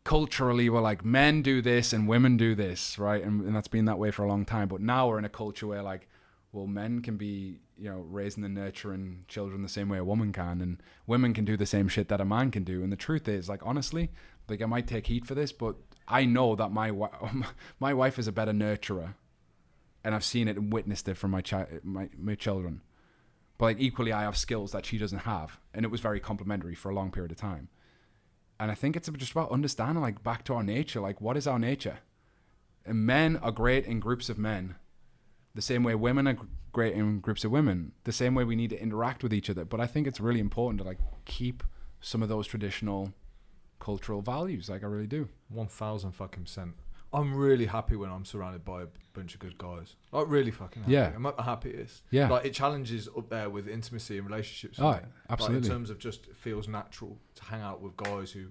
culturally, we're like, men do this and women do this, right? And that's been that way for a long time. But now we're in a culture where like, well, men can be, raising and nurturing children the same way a woman can, and women can do the same shit that a man can do. And the truth is, like, honestly, like I might take heat for this, but I know that my wife is a better nurturer, and I've seen it and witnessed it from my children. But like equally, I have skills that she doesn't have, and it was very complimentary for a long period of time. And I think it's just about understanding, like, back to our nature. Like, what is our nature? And men are great in groups of men, the same way women are great in groups of women, the same way we need to interact with each other. But I think it's really important to like keep some of those traditional cultural values. Like I really do. 1,000%. I'm really happy when I'm surrounded by a bunch of good guys. Like really fucking happy. Yeah. I'm at the happiest. Yeah. Like it challenges up there with intimacy and relationships. Oh, absolutely. Like in terms of just, it feels natural to hang out with guys who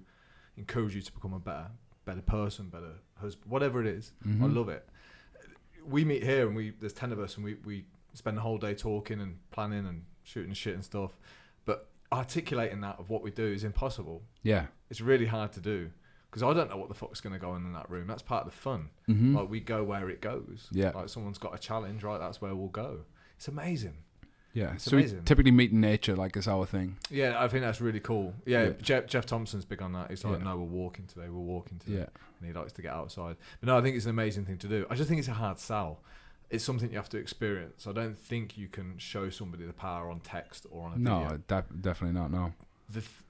encourage you to become a better person, better husband, whatever it is. Mm-hmm. I love it. We meet here and there's 10 of us, and we spend the whole day talking and planning and shooting shit and stuff. But articulating that of what we do is impossible. Yeah. It's really hard to do. Because I don't know what the fuck's going to go on in that room. That's part of the fun. Mm-hmm. Like, we go where it goes. Yeah. Like, someone's got a challenge, right? That's where we'll go. It's amazing. Yeah. It's so amazing. We typically meet in nature, like, is our thing. Yeah, I think that's really cool. Yeah. Jeff Thompson's big on that. He's like, no, we're walking today. We're walking today. Yeah. And he likes to get outside. But no, I think it's an amazing thing to do. I just think it's a hard sell. it's something you have to experience. I don't think you can show somebody the power on text or on a video. No, definitely not. No.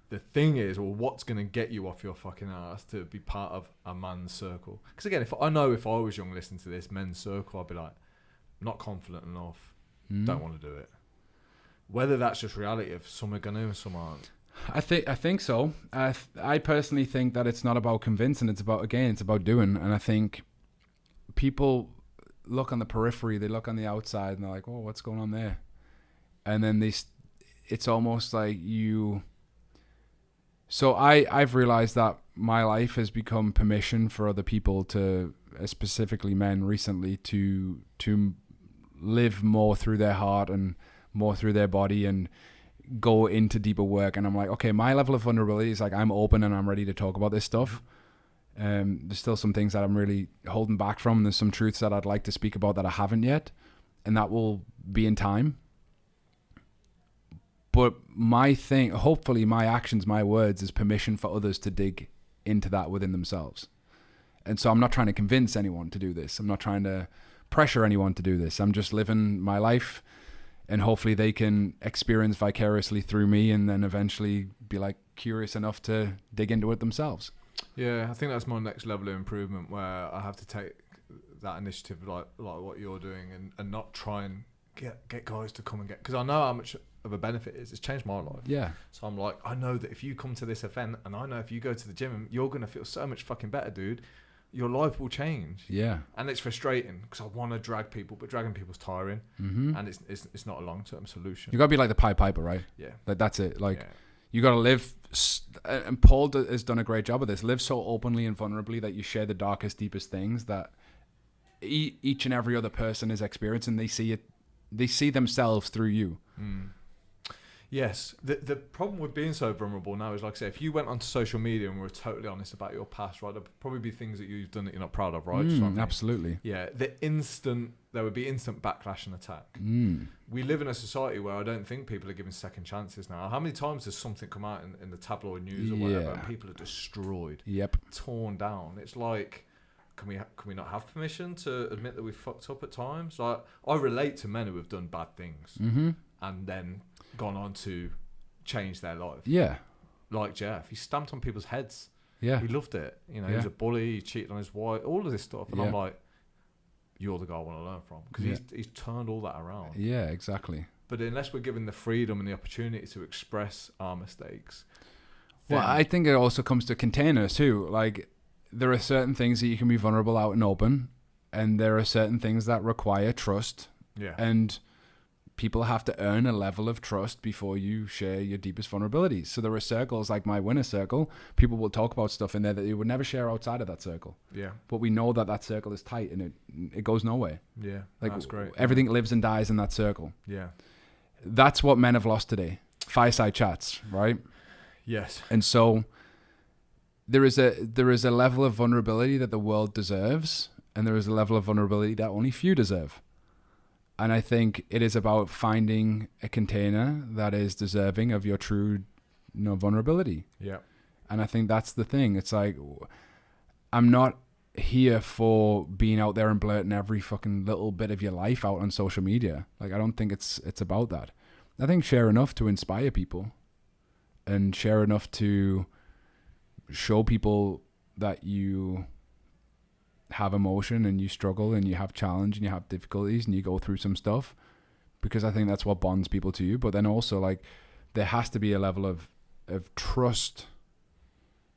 The thing is, well, what's going to get you off your fucking ass to be part of a man's circle? Because again, if I was young listening to this men's circle, I'd be like, not confident enough, don't want to do it. Whether that's just reality of some are going to and some aren't. I think so. I personally think that it's not about convincing. It's about doing. And I think people look on the periphery, they look on the outside, and they're like, "Oh, what's going on there?" And then it's almost like you. So I've realized that my life has become permission for other people to, specifically men recently, to live more through their heart and more through their body and go into deeper work. And I'm like, okay, my level of vulnerability is like, I'm open and I'm ready to talk about this stuff. There's still some things that I'm really holding back from. There's some truths that I'd like to speak about that I haven't yet, and that will be in time. But hopefully my actions, my words is permission for others to dig into that within themselves. And so I'm not trying to convince anyone to do this. I'm not trying to pressure anyone to do this. I'm just living my life, and hopefully they can experience vicariously through me and then eventually be like curious enough to dig into it themselves. Yeah, I think that's my next level of improvement, where I have to take that initiative like what you're doing and not try and get guys to come and get, because I know how much of a benefit it is. It's changed my life. Yeah. So I'm like, I know that if you come to this event, and I know if you go to the gym, you're going to feel so much fucking better, dude. Your life will change. Yeah. And it's frustrating because I want to drag people, but dragging people's tiring, and it's not a long-term solution. You got to be like the Pied Piper, right? Yeah. Like that's it. Like you got to live, and Paul has done a great job of this. Live so openly and vulnerably that you share the darkest, deepest things that each and every other person is experiencing. They see it. They see themselves through you. Yes. The problem with being so vulnerable now is, like I say, if you went onto social media and were totally honest about your past, right, there'd probably be things that you've done that you're not proud of, right? Absolutely. Yeah. There would be instant backlash and attack. We live in a society where I don't think people are given second chances now. How many times does something come out in the tabloid news or whatever, and people are destroyed, torn down? It's like, can we not have permission to admit that we've fucked up at times? Like, I relate to men who have done bad things and then gone on to change their life. Yeah. Like Jeff, he stamped on people's heads. Yeah. He loved it. You know, he was a bully, he cheated on his wife, all of this stuff. And I'm like, you're the guy I want to learn from. Because he's turned all that around. Yeah, exactly. But unless we're given the freedom and the opportunity to express our mistakes. Well, I think it also comes to containers too. Like, there are certain things that you can be vulnerable out and open, and there are certain things that require trust. Yeah. And people have to earn a level of trust before you share your deepest vulnerabilities. So there are circles like my winner circle. People will talk about stuff in there that you would never share outside of that circle. Yeah. But we know that circle is tight and it goes nowhere. Yeah. Like, that's great. Everything lives and dies in that circle. Yeah. That's what men have lost today. Fireside chats, right? Yes. And so there is a level of vulnerability that the world deserves, and there is a level of vulnerability that only few deserve. And I think it is about finding a container that is deserving of your true, vulnerability. Yeah. And I think that's the thing. It's like, I'm not here for being out there and blurting every fucking little bit of your life out on social media. Like, I don't think it's about that. I think share enough to inspire people and share enough to show people that you have emotion and you struggle and you have challenge and you have difficulties and you go through some stuff, because I think that's what bonds people to you. But then also, like, there has to be a level of trust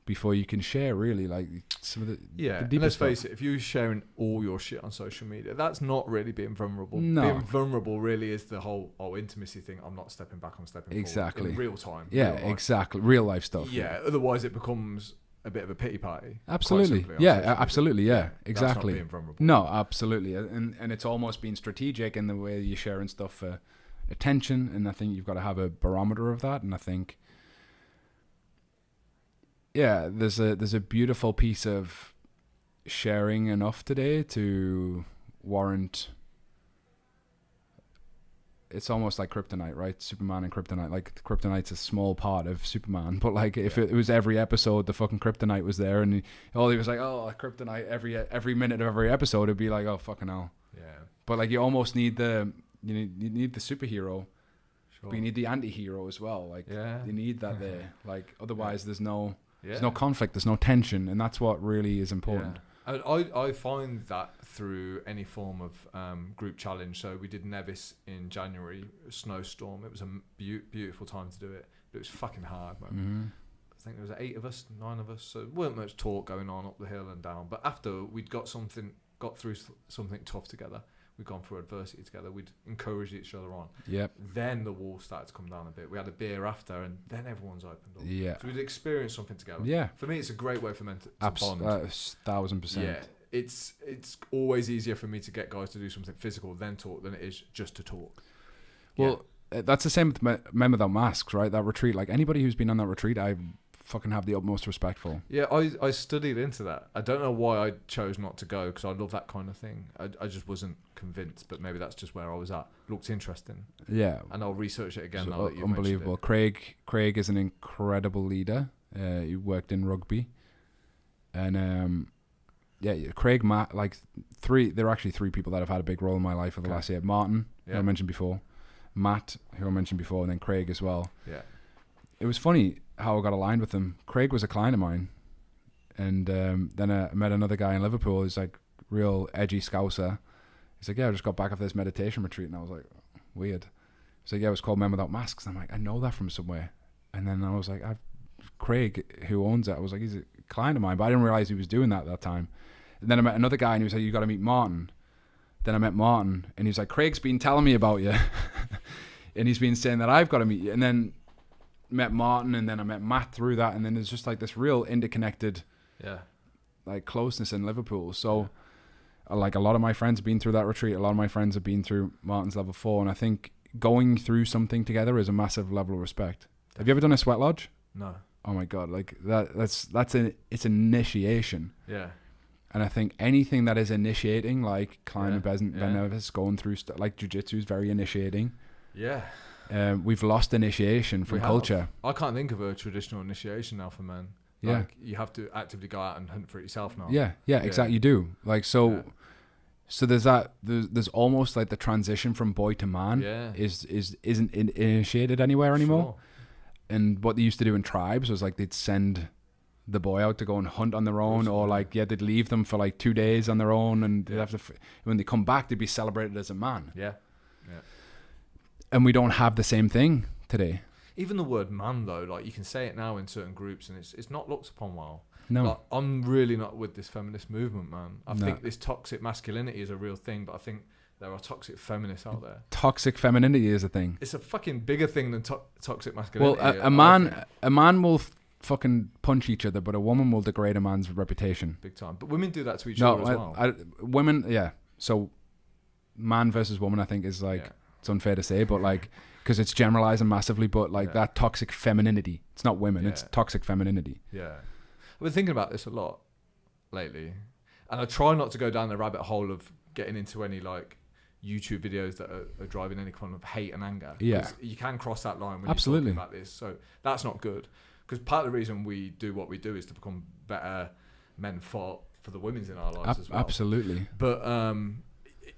before you can share, really, like, some of the and let's face it, if you're sharing all your shit on social media, that's not really being vulnerable. No. Being vulnerable really is the whole intimacy thing. I'm not stepping back, I'm stepping forward in real time. Yeah, exactly. Real life stuff. Yeah, otherwise it becomes a bit of a pity party. Absolutely. Yeah, absolutely. Yeah, exactly. That's not being vulnerable. No, absolutely. And it's almost being strategic in the way you're sharing stuff for attention. And I think you've got to have a barometer of that. And I think, there's a beautiful piece of sharing enough today to warrant. It's almost like kryptonite, right? Superman and kryptonite. Like, kryptonite's a small part of Superman, but like, if it was every episode, the fucking kryptonite was there, and he was like, oh, kryptonite every minute of every episode, it'd be like, oh, fucking hell. But like you almost need you need the superhero, Sure. but you need the anti-hero as well. Like you need that there. Like otherwise there's no conflict, there's no tension, and that's what really is important. I find that through any form of group challenge. So we did Nevis in January, a snowstorm. It was a beautiful time to do it, but it was fucking hard, man. Mm-hmm. I think there was 8 of us, 9 of us, so there weren't much talk going on up the hill and down. But after we'd got through something tough together, we'd gone through adversity together, we'd encouraged each other on. Yep. Then the wall started to come down a bit. We had a beer after, and then everyone's opened up. Yeah. So we'd experienced something together. Yeah. For me, it's a great way for men to bond. 1000%. Yeah. It's always easier for me to get guys to do something physical than talk than it is just to talk. Well, that's the same with Men Without Masks, right? That retreat, like anybody who's been on that retreat, I fucking have the utmost respect for. Yeah, I studied into that. I don't know why I chose not to go, because I love that kind of thing. I just wasn't convinced, but maybe that's just where I was at. Looked interesting. Yeah. And I'll research it again. So, unbelievable. Craig is an incredible leader. He worked in rugby. And Craig, Matt, like there are actually 3 people that have had a big role in my life for the last year. Martin, who I mentioned before. Matt, who I mentioned before, and then Craig as well. Yeah. It was funny how I got aligned with him. Craig was a client of mine, and then I met another guy in Liverpool. He's like real edgy scouser. He's like, I just got back off this meditation retreat, and I was like, weird. He's like, it was called Men Without Masks. I'm like, I know that from somewhere. And then I was like, Craig, who owns it, I was like, he's a client of mine, but I didn't realize he was doing that at that time. And then I met another guy, and he was like, you got to meet Martin. Then I met Martin, and he was like, Craig's been telling me about you, and he's been saying that I've got to meet you. And then met Martin, and then I met Matt through that, and then there's just like this real interconnected like closeness in Liverpool. So like a lot of my friends have been through that retreat, a lot of my friends have been through Martin's level 4, and I think going through something together is a massive level of respect. Have you ever done a sweat lodge? No. Oh my god, like it's initiation. Yeah. And I think anything that is initiating, like climbing Ben Nevis, going through like Jujutsu is very initiating. Yeah. We've lost initiation from culture. I can't think of a traditional initiation now for men. Yeah. Like, you have to actively go out and hunt for it yourself now. Yeah, exactly. You do. Like, so there's that, there's almost like the transition from boy to man isn't initiated anywhere anymore. Sure. And what they used to do in tribes was like they'd send the boy out to go and hunt on their own, or like, they'd leave them for like 2 days on their own, and they'd have to, when they come back, they'd be celebrated as a man. Yeah. Yeah. And we don't have the same thing today. Even the word man, though, like you can say it now in certain groups, and it's not looked upon well. No. Like, I'm really not with this feminist movement, man. I think this toxic masculinity is a real thing, but I think there are toxic feminists out there. Toxic femininity is a thing. It's a fucking bigger thing than toxic masculinity. Well, a man will fucking punch each other, but a woman will degrade a man's reputation. Big time. But women do that to each other as well. Women, yeah. So man versus woman, I think, is like, it's unfair to say, but like, because it's generalizing massively, but like that toxic femininity. It's not women, it's toxic femininity. Yeah. I've been thinking about this a lot lately, and I try not to go down the rabbit hole of getting into any like YouTube videos that are driving any kind of hate and anger. Yeah. You can cross that line when you're talking about this. So that's not good. Because part of the reason we do what we do is to become better men for the women's in our lives as well. Absolutely. But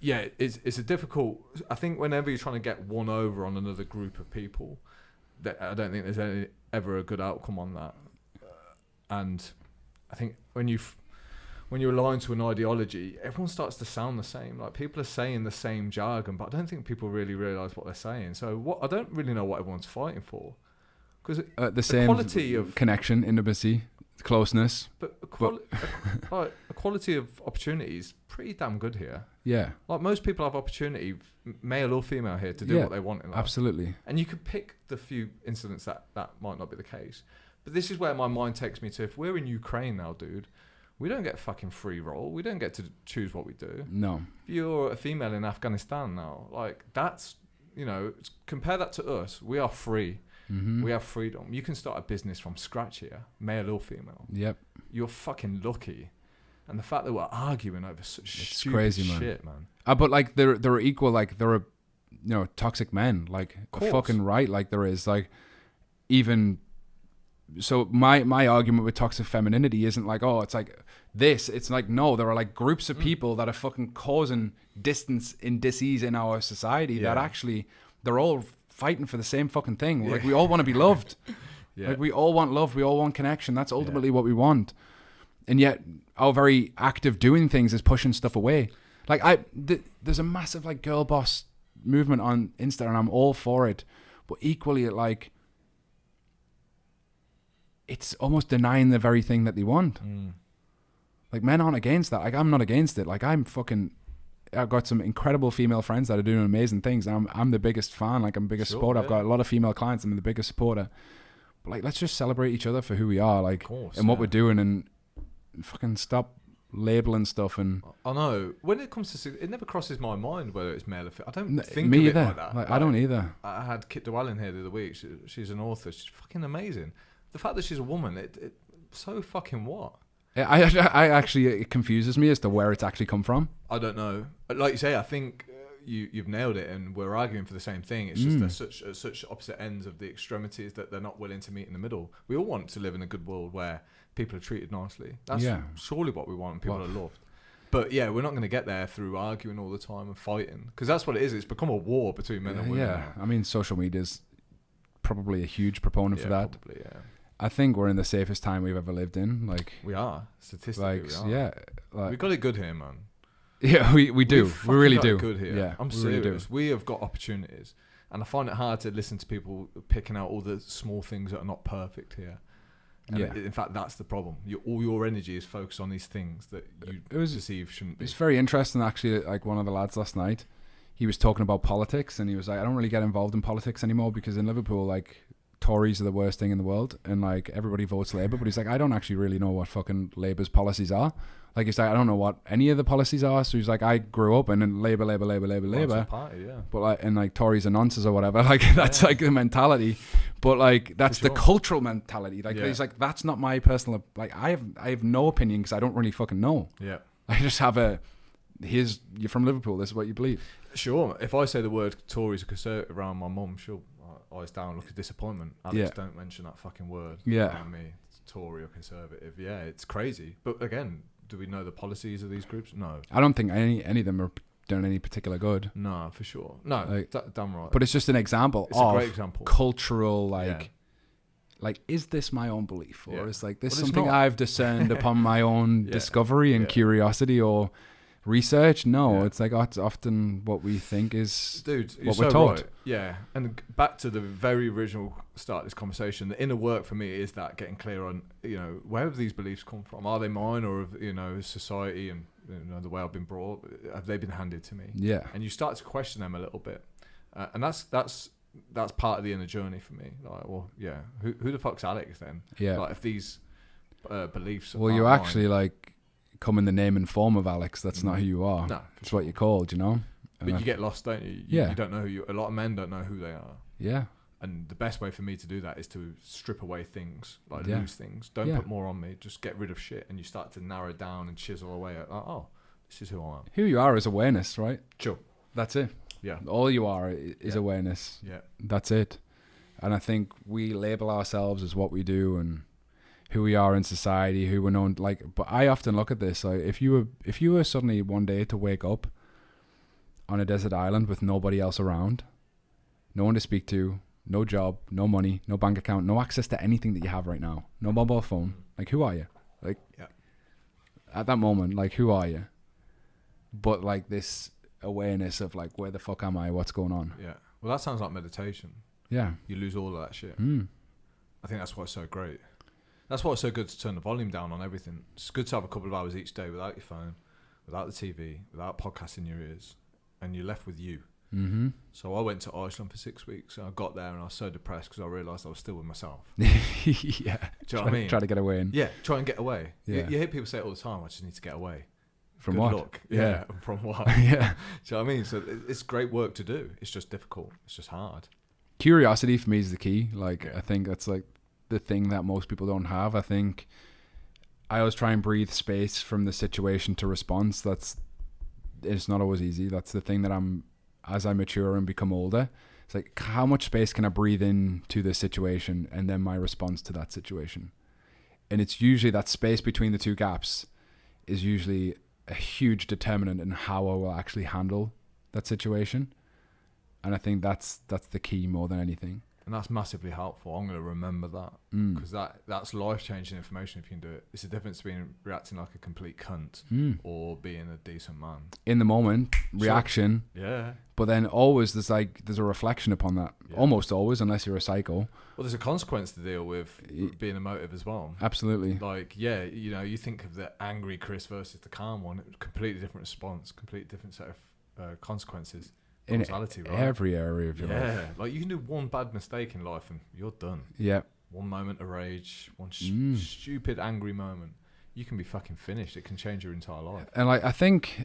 it's a difficult. I think whenever you're trying to get one over on another group of people, that I don't think there's ever a good outcome on that. And I think when you're aligned to an ideology, everyone starts to sound the same. Like, people are saying the same jargon, but I don't think people really realise what they're saying. So I don't really know what everyone's fighting for. Because the same quality of connection, intimacy, closeness, but equality of opportunity is pretty damn good here. Yeah, like most people have opportunity, male or female, here to do what they want in life. Absolutely. And you could pick the few incidents that might not be the case. But this is where my mind takes me to: if we're in Ukraine now, dude, we don't get fucking free roll. We don't get to choose what we do. No. If you're a female in Afghanistan now, like, that's, compare that to us. We are free. Mm-hmm. We have freedom. You can start a business from scratch here, male or female. Yep. You're fucking lucky. And the fact that we're arguing over such stupid crazy, shit, man. But like, there are equal, like, there are, toxic men, like, fucking right, like there is, like, even. So my argument with toxic femininity isn't like, it's like this. It's like, no, there are like groups of people that are fucking causing distance and dis-ease in our society that actually, they're all fighting for the same fucking thing. Like, we all want to be loved. Like, we all want love. We all want connection. That's ultimately what we want. And yet our very act of doing things is pushing stuff away. Like, there's a massive like girl boss movement on Insta, and I'm all for it. But equally, it's almost denying the very thing that they want. Like, men aren't against that. Like, I'm not against it. Like, I've got some incredible female friends that are doing amazing things. And I'm the biggest fan. Like, I'm the biggest supporter. I've got a lot of female clients. I'm the biggest supporter. But like, let's just celebrate each other for who we are, like, and what we're doing, and fucking stop labeling stuff. And I know when it comes to, it never crosses my mind whether it's male or female. I don't think me of it either. like that. Like, I don't either. I had Kit Dwellin here the other week. She's an author. She's fucking amazing. The fact that she's a woman, it so fucking what? I actually, it confuses me as to where it's actually come from. I don't know. Like you say, I think you've nailed it, and we're arguing for the same thing. It's just they're such opposite ends of the extremities that they're not willing to meet in the middle. We all want to live in a good world where people are treated nicely. That's surely what we want, and people are loved. But yeah, we're not going to get there through arguing all the time and fighting, because that's what it is. It's become a war between men and women. Yeah, I mean, social media is probably a huge proponent for that. Probably, yeah. I think we're in the safest time we've ever lived in. Like, we are statistically. Like, we are. Yeah, like, we got it good here, man. Yeah, we do. We really do. Good here. Yeah, I'm serious. Really do. We have got opportunities, and I find it hard to listen to people picking out all the small things that are not perfect here. And in fact, that's the problem. All your energy is focused on these things that you perceive shouldn't be. It's very interesting, actually. Like, one of the lads last night, he was talking about politics, and he was like, I don't really get involved in politics anymore, because in Liverpool, like, Tories are the worst thing in the world, and like, everybody votes Labour. But he's like, I don't actually really know what fucking Labour's policies are. Like, he's like, I don't know what any of the policies are. So he's like, I grew up and then Labour. Party, yeah. But like, and like, Tories are nonsense or whatever. Like, that's like the mentality. But like, that's the cultural mentality. Like, he's like, that's not my personal. Like, I have no opinion, because I don't really fucking know. Yeah. I just have you're from Liverpool. This is what you believe. Sure. If I say the word Tories or Conservative around my mum, she'll eyes down, look at disappointment. Alex, don't mention that fucking word around me. It's Tory or Conservative. Yeah, it's crazy. But again, do we know the policies of these groups? No. I don't think any of them are doing any particular good. No, for sure. No, like, damn right. But it's just an example a great example. Cultural, like, is this my own belief? Or is like this something I've discerned upon my own discovery and curiosity or research? No, it's like, it's often what we think is what we're told. Right. Yeah, and back to the very original start of this conversation, the inner work for me is that getting clear on, where have these beliefs come from? Are they mine, or have, society and the way I've been brought, have they been handed to me? Yeah. And you start to question them a little bit, and that's part of the inner journey for me. Like, well, yeah, who the fuck's Alex then? Yeah. Like, if these beliefs. Well, you actually like come in the name and form of Alex. That's not who you are. No, it's what you're called, But you get lost, don't you? You don't know a lot of men don't know who they are. Yeah. And the best way for me to do that is to strip away things, like lose things. Don't put more on me. Just get rid of shit, and you start to narrow down and chisel away at, this is who I am. Who you are is awareness, right? Sure. That's it. Yeah. All you are is awareness. Yeah. That's it. And I think we label ourselves as what we do and who we are in society, who we're known, like, but I often look at this, like, if you were suddenly one day to wake up on a desert island with nobody else around, no one to speak to, no job, no money, no bank account, no access to anything that you have right now, no mobile phone, like, who are you? Like, at that moment, like, who are you? But like, this awareness of like, where the fuck am I? What's going on? Yeah. Well, that sounds like meditation. Yeah. You lose all of that shit. I think that's why it's so great. That's why it's so good to turn the volume down on everything. It's good to have a couple of hours each day without your phone, without the TV, without podcasts in your ears, and you're left with you. Mm-hmm. So I went to Iceland for 6 weeks, and I got there and I was so depressed because I realised I was still with myself. Yeah. Do you know what I mean? Try to get away. Yeah, try and get away. Yeah. You hear people say it all the time, I just need to get away. From Good what? luck. Yeah. From what? Yeah. Do you know what I mean? So it's great work to do. It's just difficult. It's just hard. Curiosity for me is the key. Like, I think that's like the thing that most people don't have. I think I always try and breathe space from the situation to response. It's not always easy. That's the thing that as I mature and become older, it's like, how much space can I breathe into this situation and then my response to that situation? And it's usually that space between the two gaps is usually a huge determinant in how I will actually handle that situation. And I think that's the key more than anything. And that's massively helpful. I'm going to remember that, because that's life-changing information if you can do it. It's the difference between reacting like a complete cunt or being a decent man. In the moment, reaction. Yeah. But then always there's a reflection upon that. Yeah. Almost always, unless you're a psycho. Well, there's a consequence to deal with being emotive as well. Absolutely. Like, yeah, you know, you think of the angry Chris versus the calm one. Completely different response, completely different set of consequences. In right? every area of your life. Yeah, like you can do one bad mistake in life and you're done. Yeah. One moment of rage, one stupid angry moment, you can be fucking finished. It can change your entire life. And like I think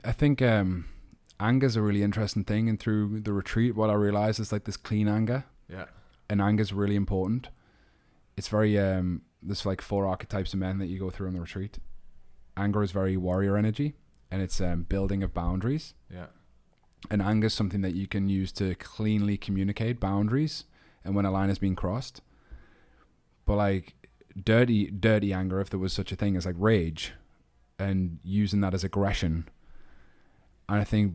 anger's a really interesting thing. And through the retreat, what I realized is like this clean anger. Yeah. And anger's really important. It's very there's like 4 archetypes of men that you go through on the retreat. Anger is very warrior energy, and it's building of boundaries. Yeah. And anger is something that you can use to cleanly communicate boundaries and when a line has been crossed. But like dirty anger, if there was such a thing, is like rage and using that as aggression. And I think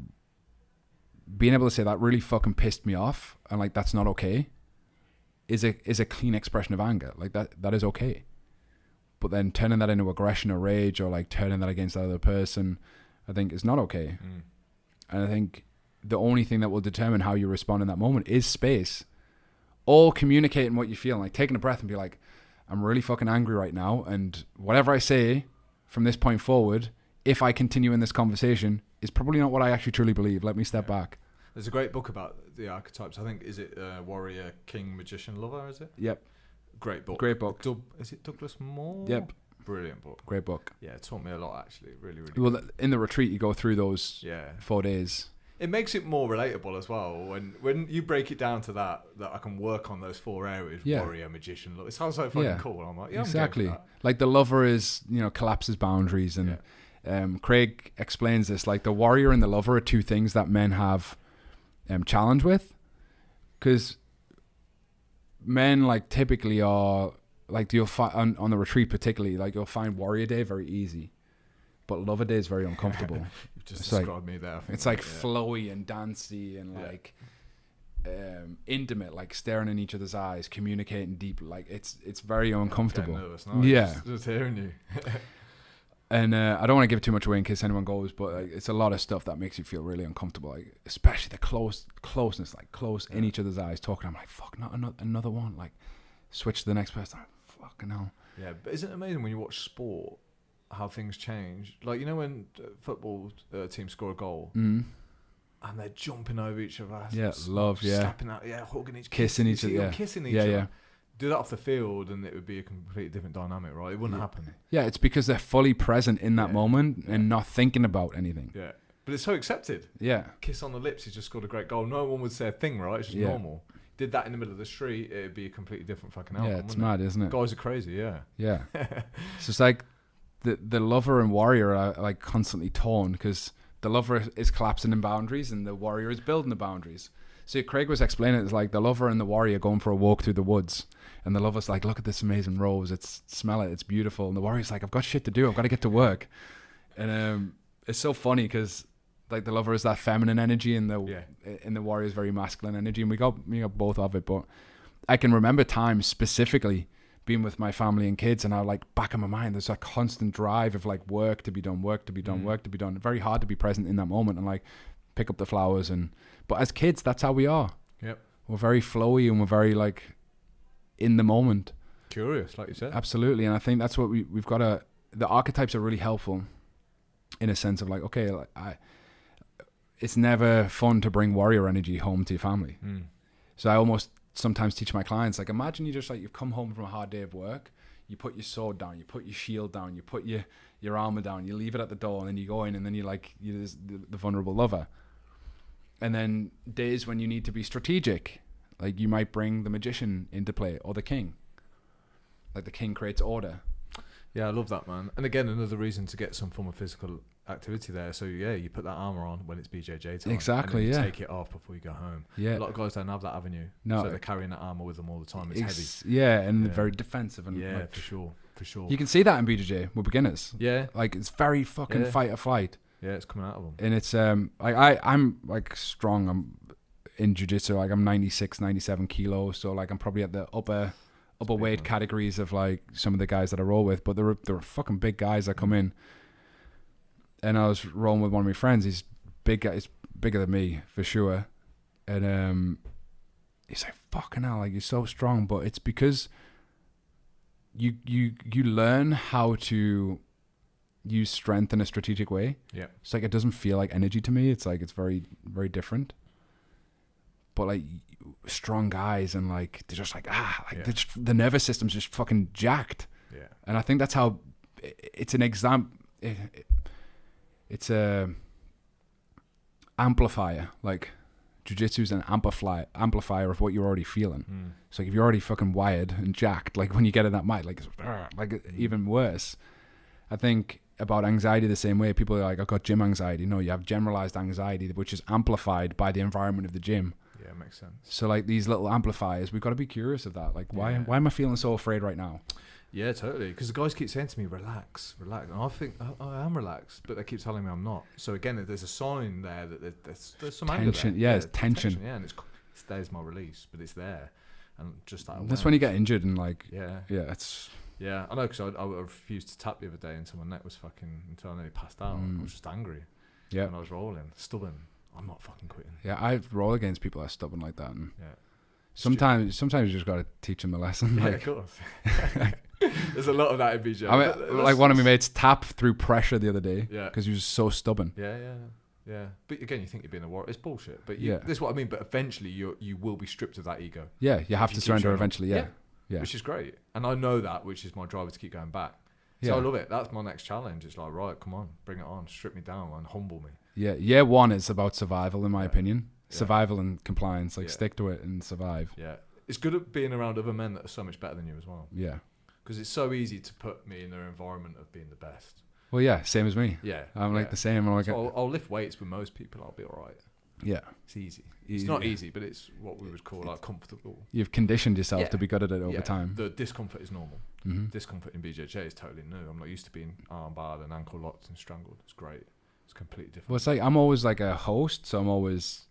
being able to say that really fucking pissed me off and like that's not okay is a clean expression of anger. Like that is okay. But then turning that into aggression or rage or like turning that against the other person, I think is not okay. And I think the only thing that will determine how you respond in that moment is space. Or communicating what you feel, like taking a breath and be like, I'm really fucking angry right now, and whatever I say from this point forward, if I continue in this conversation, is probably not what I actually truly believe. Let me step back. There's a great book about the archetypes. I think, is it Warrior, King, Magician, Lover, is it? Yep. Great book. Great book. Is it Douglas Moore? Yep. Brilliant book. Great book. Yeah, it taught me a lot, actually. Really, really well, good. In the retreat, you go through those 4 days. It makes it more relatable as well. When you break it down to that I can work on those 4 areas, warrior, magician, look, it sounds so fucking cool. I'm like, exactly. I'm game for that. Like the lover is, collapses boundaries. And Craig explains this, like the warrior and the lover are 2 things that men have challenge with. Because men like typically are, like you'll find on the retreat particularly, like you'll find warrior day very easy. But lover day is very uncomfortable. You've just described me there. I think it's like flowy and dancey and like intimate, like staring in each other's eyes, communicating deep. Like it's very uncomfortable. Nervous now. Just hearing you. And I don't want to give too much away in case anyone goes, but like, it's a lot of stuff that makes you feel really uncomfortable. Like especially the closeness, like close in each other's eyes, talking. I'm like, fuck, not another one. Like switch to the next person. I'm fucking hell. Yeah, but isn't it amazing when you watch sport? How things change, like when football teams score a goal and they're jumping over each other, slapping out, hugging each, kissing each other, kissing each other. Do that off the field, and it would be a completely different dynamic, right? It wouldn't happen. Yeah, it's because they're fully present in that moment and not thinking about anything. Yeah, but it's so accepted. Yeah, kiss on the lips. He's just scored a great goal. No one would say a thing, right? It's just normal. Did that in the middle of the street, it'd be a completely different fucking outcome. Yeah, it's mad, isn't it? Guys are crazy. Yeah. It's just like. The lover and warrior are like constantly torn because the lover is collapsing in boundaries and the warrior is building the boundaries. So Craig was explaining it's like the lover and the warrior going for a walk through the woods, and the lover's like, look at this amazing rose, smell it, it's beautiful, and the warrior's like, I've got shit to do, I've got to get to work. And it's so funny because like the lover is that feminine energy and the warrior is very masculine energy, and we got both of it. But I can remember times specifically being with my family and kids, and I like back in my mind there's a constant drive of like work to be done. Very hard to be present in that moment and like pick up the flowers. But as kids, that's how we are. Yep. We're very flowy and we're very like in the moment, curious, like you said. Absolutely. And I think that's what we've got to, the archetypes are really helpful in a sense of like, okay, like it's never fun to bring warrior energy home to your family. So I almost sometimes teach my clients, like, imagine you just like, you've come home from a hard day of work, you put your sword down, you put your shield down, you put your armor down, you leave it at the door, and then you go in, and then you're the vulnerable lover. And then days when you need to be strategic, like you might bring the magician into play, or the king. Like the king creates order. Yeah, I love that, man. And again, another reason to get some form of physical activity there. So yeah, you put that armor on when it's BJJ time. Exactly. And then you take it off before you go home. Yeah. A lot of guys don't have that avenue. No. So they're carrying that armor with them all the time. It's heavy. Yeah, and very defensive and for sure. for sure. You can see that in BJJ with beginners. Yeah. Like it's very fucking fight or flight. Yeah, it's coming out of them. And it's I'm like strong. I'm in jiu-jitsu, like I'm 96, 97 kilos, so like I'm probably at the upper weight categories of like some of the guys that I roll with, but there were fucking big guys that come in, and I was rolling with one of my friends. He's big, he's bigger than me for sure, and he's like, fucking hell, like you're so strong. But it's because you learn how to use strength in a strategic way. Yeah, it's like it doesn't feel like energy to me. It's like it's very, very different. But like strong guys, and like they're just like the nervous system's just fucking jacked. Yeah, and I think that's how it's an exam. It's a amplifier. Like jiu-jitsu's an amplifier of what you're already feeling. So like if you're already fucking wired and jacked, like when you get in that mic, like even worse. I think about anxiety the same way. People are like, I've got gym anxiety. No, you have generalized anxiety, which is amplified by the environment of the gym. Yeah, it makes sense. So like these little amplifiers, we've got to be curious of that. Like why am I feeling so afraid right now? Yeah, totally. Because the guys keep saying to me, relax. And I think I am relaxed, but they keep telling me I'm not. So again, there's a sign there that there's some tension. anger there. Yeah, it's tension. Yeah, and there's my release, but it's there. And just that. That's when you get injured and like, it's... Yeah, I know, because I refused to tap the other day until my neck was until I nearly passed out. I was just angry. Yeah. And I was rolling, stubborn. I'm not fucking quitting. Yeah, I roll against people that are stubborn like that. And sometimes you just got to teach them a lesson. Yeah, like, of course. There's a lot of that in BJ. I mean, like one of my mates tapped through pressure the other day because he was so stubborn. Yeah. But again, you think you're being a warrior. It's bullshit. But this is what I mean. But eventually you will be stripped of that ego. Yeah, you have to surrender eventually. Yeah. Which is great. And I know that, which is my driver to keep going back. So I love it. That's my next challenge. It's like, right, come on, bring it on. Strip me down and humble me. Yeah. Year one is about survival, in my opinion. Survival and compliance. Like stick to it and survive. Yeah. It's good at being around other men that are so much better than you as well. Yeah. Because it's so easy to put me in their environment of being the best. Well, yeah, same as me. Yeah. I'm like the same. I'm like, so I'll lift weights with most people. I'll be all right. Yeah. It's easy. It's not easy, but it's what we would call like comfortable. You've conditioned yourself to be good at it over time. The discomfort is normal. Discomfort in BJJ is totally new. I'm not used to being arm barred and ankle locked and strangled. It's great. It's completely different. Well, it's like I'm always like a host, so I'm always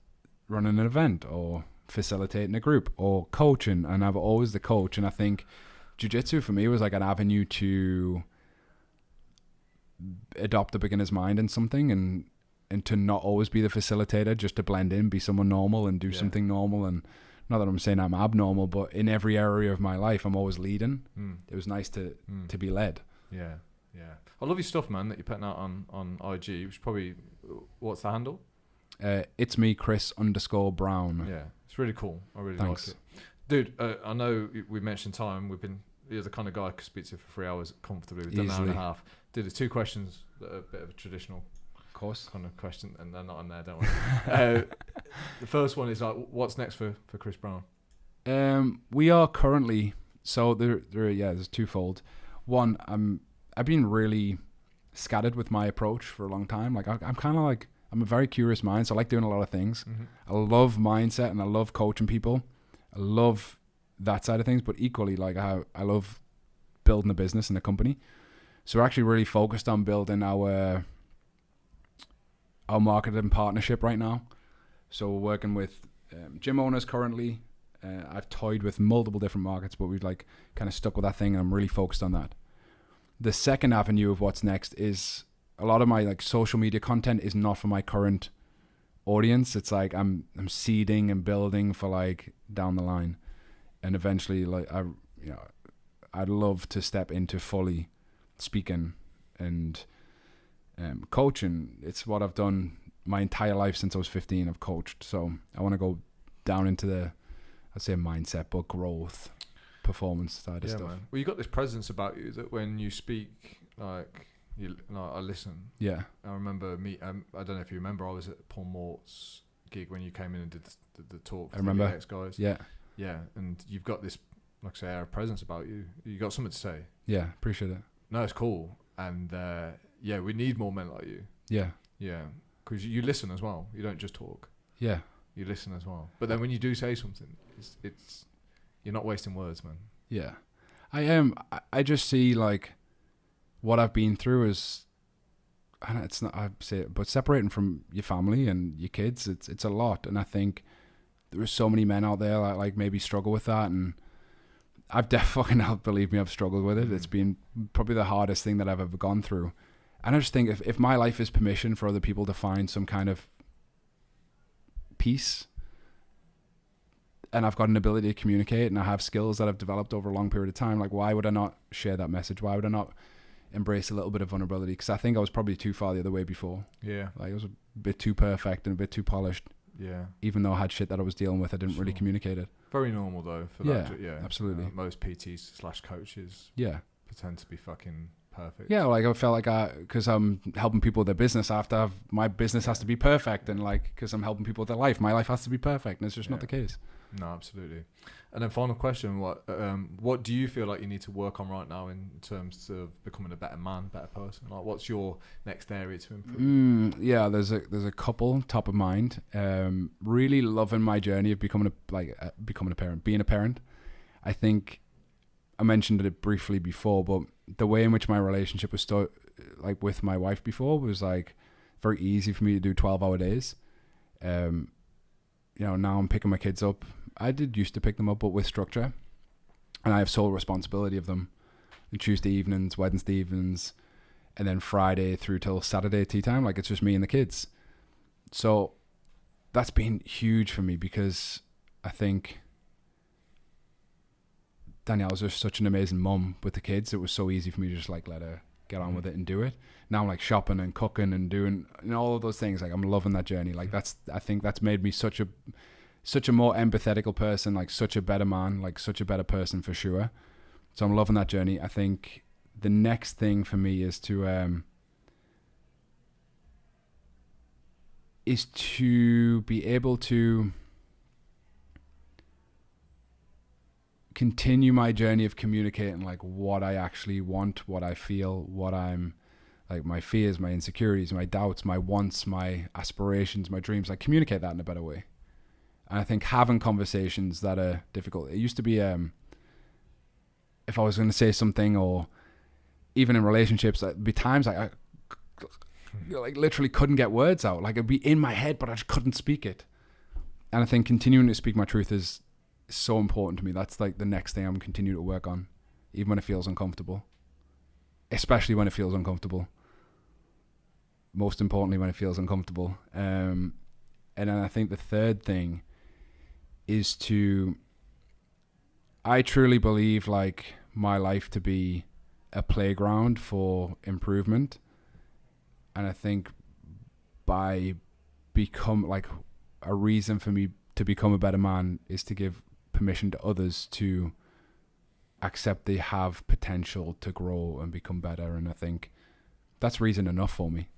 running an event or facilitating a group or coaching, and I'm always the coach. And I think jiu-jitsu for me was like an avenue to adopt the beginner's mind in something and to not always be the facilitator, just to blend in, be someone normal and do something normal. And not that I'm saying I'm abnormal, but in every area of my life, I'm always leading. It was nice to be led. Yeah. I love your stuff, man, that you're putting out on IG, which probably, what's the handle? It's me, Chris_Brown. Yeah, it's really cool. I really like it. Dude, I know we mentioned time. You're the kind of guy I could speak to for 3 hours comfortably. We've done an hour and a half. Dude, there's 2 questions that are a bit of a traditional kind of question, and they're not on there, don't worry. The first one is like, what's next for Chris Brown? We are currently, so there's twofold. One, I've been really scattered with my approach for a long time. Like I'm kind of like, I'm a very curious mind, so I like doing a lot of things. I love mindset and I love coaching people. I love that side of things, but equally like I love building a business and a company. So we're actually really focused on building our marketing partnership right now. So we're working with gym owners currently. I've toyed with multiple different markets, but we've like kind of stuck with that thing, and I'm really focused on that. The second avenue of what's next is a lot of my like social media content is not for my current audience. It's like I'm seeding and building for like down the line, and eventually like I'd love to step into fully speaking and coaching. It's what I've done my entire life since I was 15. I've coached, so I want to go down into I'd say mindset, but growth, performance side of stuff. Man. Well, you got this presence about you that when you speak, like I listen. Yeah. I remember I don't know if you remember. I was at Paul Mort's gig when you came in and did the talk. I remember. The guys. Yeah. Yeah, and you've got this, like I say, air of presence about you. You got something to say. Yeah, appreciate it. No, it's cool, and we need more men like you. Yeah. Yeah, because you listen as well. You don't just talk. Yeah. You listen as well. But then when you do say something, it's you're not wasting words, man. Yeah. I am. I just see like what I've been through is, and it's not, I say it, but separating from your family and your kids, it's a lot. And I think there are so many men out there that like maybe struggle with that, and I've definitely, believe me, I've struggled with it. It's been probably the hardest thing that I've ever gone through. And I just think if my life is permission for other people to find some kind of peace, and I've got an ability to communicate, and I have skills that I've developed over a long period of time, like why would I not share that message? Why would I not embrace a little bit of vulnerability? Because I think I was probably too far the other way before. Yeah. Like I was a bit too perfect and a bit too polished. Yeah. Even though I had shit that I was dealing with, I didn't really communicate it. Very normal though for that. Yeah, absolutely. Most PTs/coaches pretend to be fucking perfect. Yeah, like I felt like because I'm helping people with their business, I have to have, my business has to be perfect, and like because I'm helping people with their life, my life has to be perfect, and it's just not the case. No, absolutely. And then final question, what do you feel like you need to work on right now in terms of becoming a better man, better person? Like what's your next area to improve? There's a couple top of mind. Really loving my journey of becoming a parent, being a parent. I think I mentioned it briefly before, but the way in which my relationship was like with my wife before was like very easy for me to do 12-hour days. Now I'm picking my kids up. I did used to pick them up, but with structure, and I have sole responsibility of them. And Tuesday evenings, Wednesday evenings, and then Friday through till Saturday tea time. Like it's just me and the kids. So that's been huge for me because I think Danielle was just such an amazing mum with the kids. It was so easy for me to just like let her get on with it and do it. Now I'm like shopping and cooking and doing all of those things. Like I'm loving that journey. Like I think that's made me such a more empathetical person, like such a better man, like such a better person for sure. So I'm loving that journey. I think the next thing for me is to be able to continue my journey of communicating like what I actually want, what I feel, what I'm like, my fears, my insecurities, my doubts, my wants, my aspirations, my dreams. Like communicate that in a better way. And I think having conversations that are difficult. It used to be if I was going to say something, or even in relationships, there'd be times like I like literally couldn't get words out. Like it'd be in my head, but I just couldn't speak it. And I think continuing to speak my truth is so important to me. That's like the next thing I'm continuing to work on, even when it feels uncomfortable. Especially when it feels uncomfortable. Most importantly, when it feels uncomfortable. And then I think the third thing is I truly believe like my life to be a playground for improvement. And I think by become like a reason for me to become a better man is to give permission to others to accept they have potential to grow and become better. And I think that's reason enough for me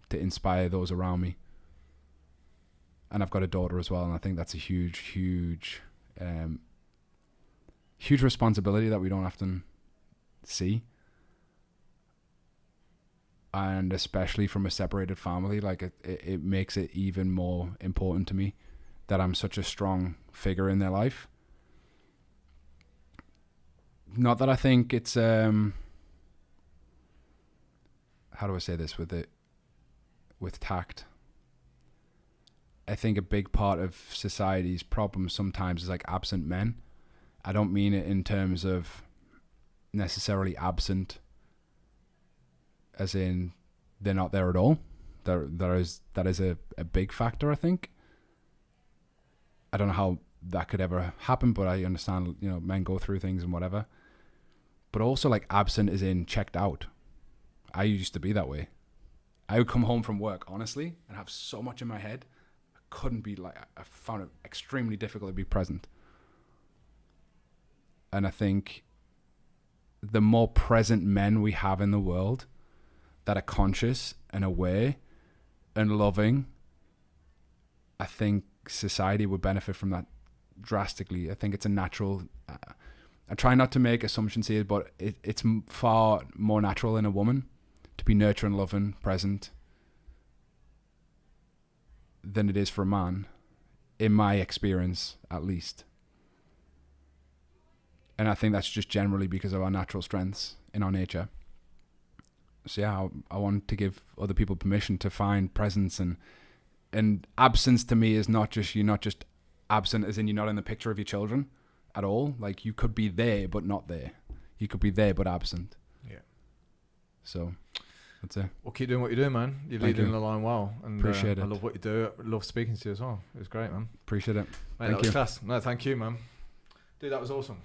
to inspire those around me. And I've got a daughter as well, and I think that's a huge responsibility that we don't often see. And especially from a separated family, like it makes it even more important to me that I'm such a strong figure in their life. Not that I think it's how do I say this with tact? I think a big part of society's problem sometimes is like absent men. I don't mean it in terms of necessarily absent as in they're not there at all. That is a big factor, I think. I don't know how that could ever happen, but I understand, men go through things and whatever. But also like absent is in checked out. I used to be that way. I would come home from work, honestly, and have so much in my head. I found it extremely difficult to be present. And I think the more present men we have in the world that are conscious and aware and loving, I think society would benefit from that drastically. I think it's a natural... I try not to make assumptions here, but it's far more natural in a woman to be nurturing, loving, present than it is for a man, in my experience, at least. And I think that's just generally because of our natural strengths in our nature. So yeah, I want to give other people permission to find presence, and absence to me is not just, you're not just absent as in you're not in the picture of your children at all. Like, you could be there but not there. You could be there but absent. Yeah. So that's it. Well, keep doing what you're doing, man. You're Thank leading you. the line well. And Appreciate it. I love what you do. I love speaking to you as well. It was great, man. Appreciate it. Mate, Thank that was you. class. No, thank you, man. Dude, that was awesome.